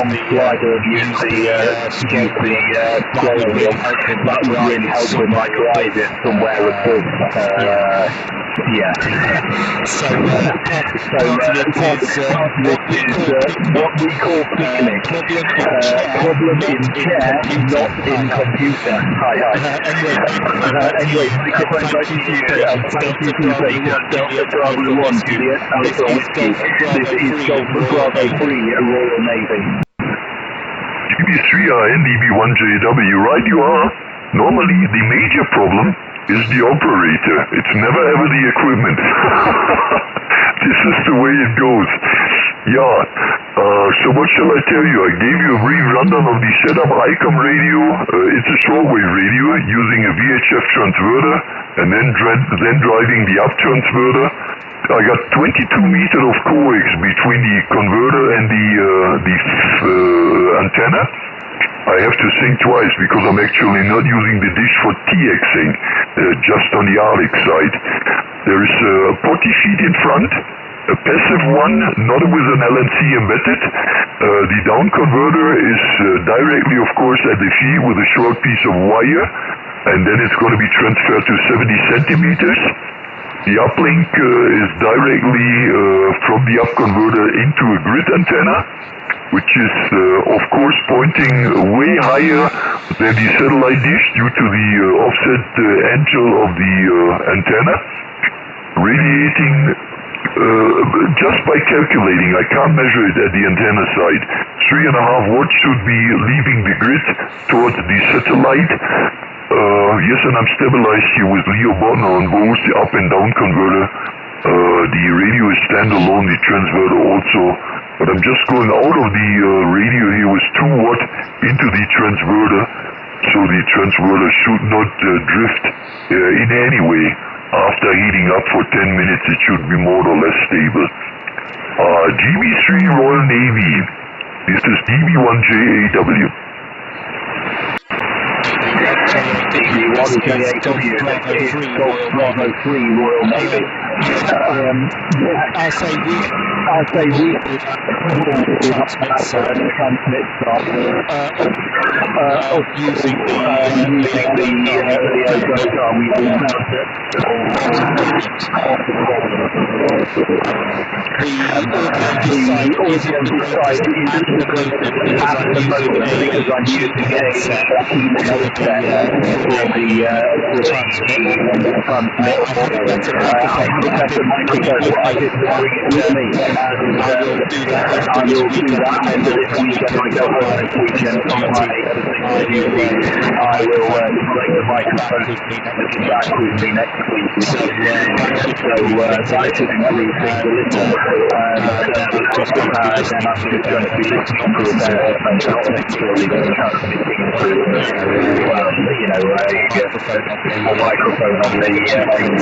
the scroll wheel. That would really help with my driving somewhere above. So part of it is what we call picnic. Problem in chair, not in computer. Anyway, microphone back to you. Thank you for saying Delta Bravo 1, Juliet Alpha Whiskey. This is Golf Bravo 3 Royal Navy. GB3RN DB1JW, right you are. Normally the major problem is the operator. It's never ever the equipment. This is the way it goes. Yeah. So what shall I tell you? I gave you a brief rundown of the setup ICOM radio. It's a shortwave radio using a VHF transverter and then driving the up transverter. I got 22 meters of coax between the converter and the antenna. I have to think twice because I'm actually not using the dish for TXing, just on the RX side. There is a potty feed in front, a passive one, not with an LNC embedded. The down converter is directly, of course, at the feed with a short piece of wire, and then it's going to be transferred to 70 centimeters. The uplink is directly from the up converter into a grid antenna, which is of course pointing way higher than the satellite dish due to the offset angle of the antenna, radiating just by calculating, I can't measure it at the antenna side, 3.5 watts should be leaving the grid towards the satellite. Yes, and I'm stabilized here with Leo Bodner on both the up and down converter. The radio is standalone, the transverter also. But I'm just going out of the radio here with 2 watt into the transverter, so the transverter should not drift in any way. After heating up for 10 minutes, it should be more or less stable. GB3 Royal Navy, this is DB1JAW. DB1JAW, is Golf Bravo 3 Royal Navy. I'll say we transmits using the The audio this side isn't the greatest at the moment because I'm using a cheap headset for the transmit. I have a better microphone, but I didn't bring it with me, and I will do that after this weekend. I go home this weekend for my editing duty. I will take the microphone back with me next week. So that should improve things a little. And then I'm just going to be listening to it there, not necessarily transmitting through a microphone on the everything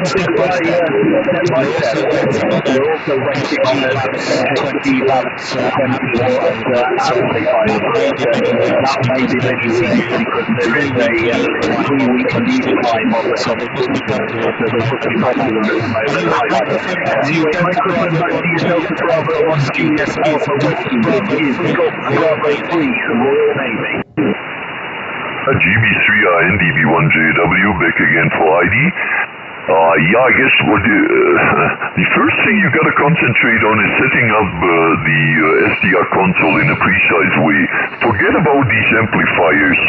step by step. We're also waiting on SG Labs 20 watts amplifier, but that may be many weeks because there is a 3-week lead time on the combustion, so they must be popular at the moment. Anyway, microphone back to you, Delta Bravo 1 GSP is Golf Bravo 3 Royal Navy. GB3RNDB1JW back again for ID. Yeah, I guess what the first thing you got to concentrate on is setting up the SDR console in a precise way. Forget about these amplifiers.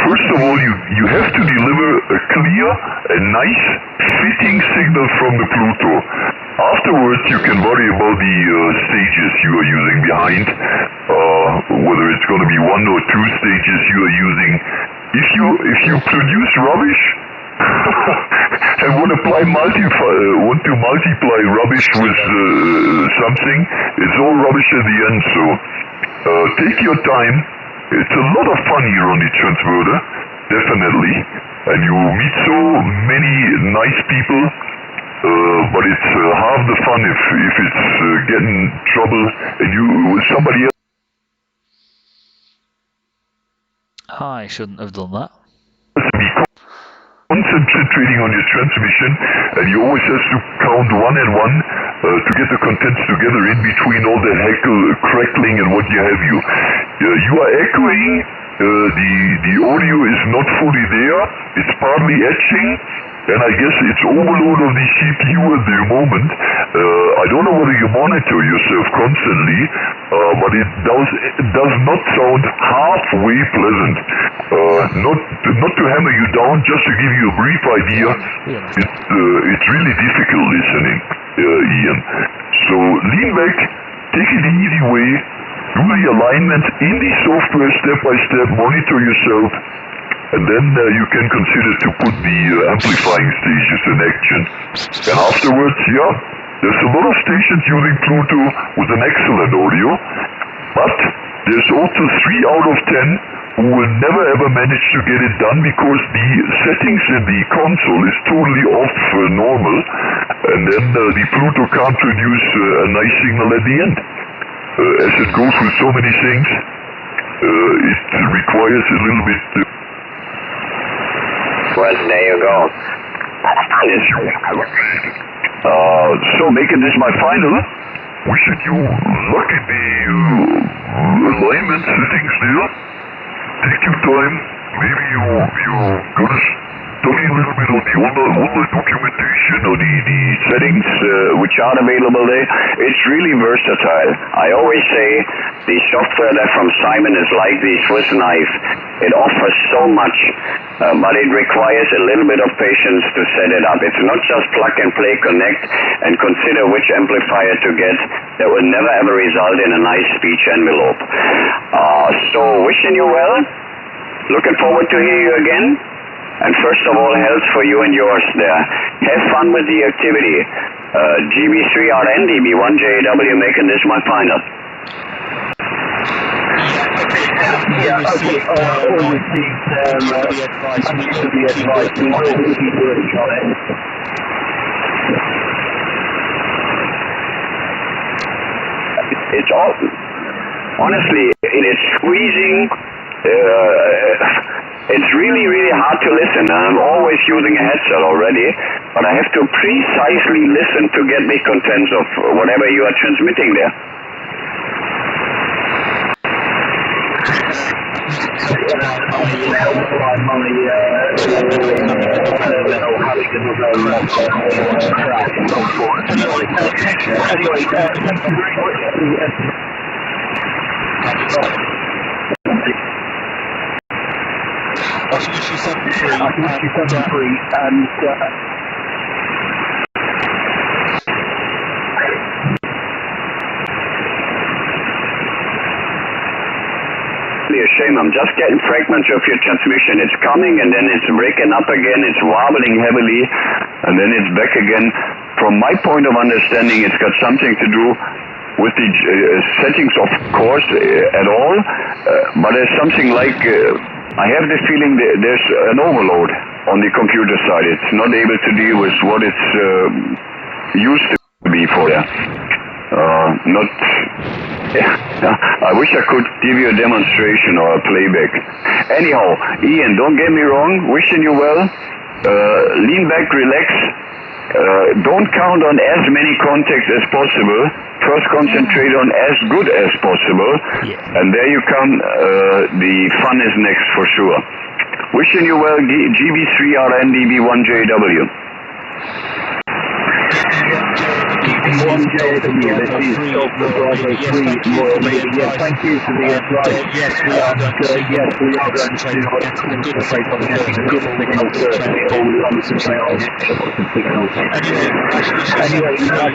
First of all, you have to deliver a clear and nice fitting signal from the Pluto. Afterwards, you can worry about the stages you are using behind, whether it's going to be 1 or 2 stages you are using. If you produce rubbish and want to multiply rubbish with something, it's all rubbish at the end. So take your time. It's a lot of fun here on the transverter, definitely, and you meet so many nice people. But it's half the fun if it's getting trouble and you with somebody else. I shouldn't have done that. Concentrating on your transmission, and you always have to count 1 and 1 to get the contents together in between all the crackling and what you have you. You are echoing. The audio is not fully there. It's partly etching. And I guess it's overload of the CPU at the moment. I don't know whether you monitor yourself constantly, but it does not sound halfway pleasant. Not to hammer you down, just to give you a brief idea. It's really difficult listening, Ian. So lean back, take it the easy way, do the alignment in the software step by step, monitor yourself. And then you can consider to put the amplifying stages in action. And afterwards, yeah, there's a lot of stations using Pluto with an excellent audio, but there's also 3 out of 10 who will never ever manage to get it done because the settings in the console is totally off normal, and then the Pluto can't produce a nice signal at the end. As it goes with so many things, it requires a little bit... Well, there you go. So making this my final, wishing you luck in the alignment settings there. Take your time. Maybe you gotta study a little bit on the online documentation or the settings which are available there. It's really versatile. I always say the software there from Simon is like the Swiss knife. It offers so much, but it requires a little bit of patience to set it up. It's not just plug and play, connect, and consider which amplifier to get. That will never ever result in a nice speech envelope. So wishing you well. Looking forward to hear you again. And first of all, health for you and yours there. Have fun with the activity. GB3RNDB1JW making this my final. Yeah, okay. All received the advice. We will keep working on it. It's all... Honestly, it is squeezing It's really, really hard to listen. I'm always using a headset already, but I have to precisely listen to get the contents of whatever you are transmitting there. I should issue 73 and a shame. I'm just getting fragments of your transmission. It's coming and then it's breaking up again. It's wobbling heavily and then it's back again. From my point of understanding, it's got something to do with the settings, of course, at all. But there's something like I have the feeling that there's an overload on the computer side. It's not able to deal with what it's used to be for you. I wish I could give you a demonstration or a playback. Anyhow, Ian, don't get me wrong, wishing you well. Lean back, relax. Don't count on as many contacts as possible. First concentrate on as good as possible. Yeah. And there you come. The fun is next for sure. Wishing you well, GB3RN DB1JW. DB1JW, this is Delta Bravo 3 Royal Navy. Yes, thank you for the advice. Yes, we are going to concentrate on getting a good signal first before we concentrate on extra signals. Anyway, I'm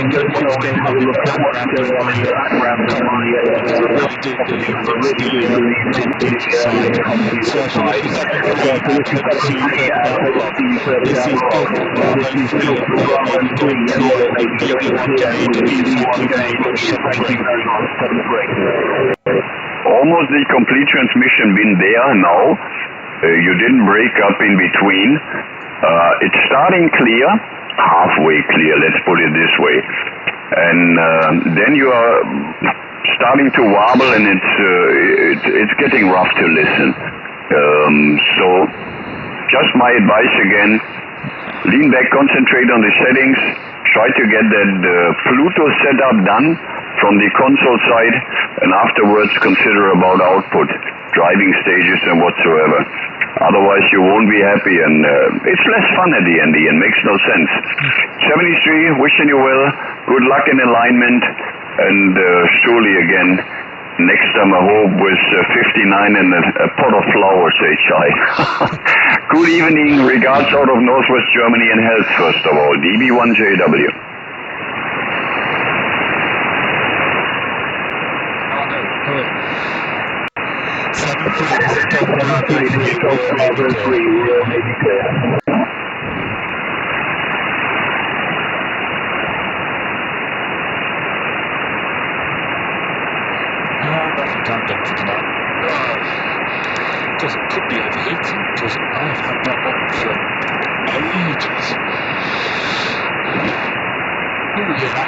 going to have a look at what's going on in the background of my really do believe it's the side. So I should issue 73 and this is Delta Bravo 3 Royal Navy. Almost the complete transmission been there now. You didn't break up in between. It's starting clear, halfway clear, let's put it this way. And then you are starting to wobble and it's getting rough to listen. So just my advice again, lean back, concentrate on the settings, try to get that Pluto setup done from the console side, and afterwards consider about output, driving stages and whatsoever. Otherwise you won't be happy and it's less fun at the end, Ian, makes no sense. 73, wishing you well, good luck in alignment, and surely again, next time I hope with 59 and a pot of flowers, HI. Good evening, regards out of Northwest Germany and health first of all, DB1JW. Time done for tonight. Because it could be overheating, because I've had that on for ages. Oh yeah,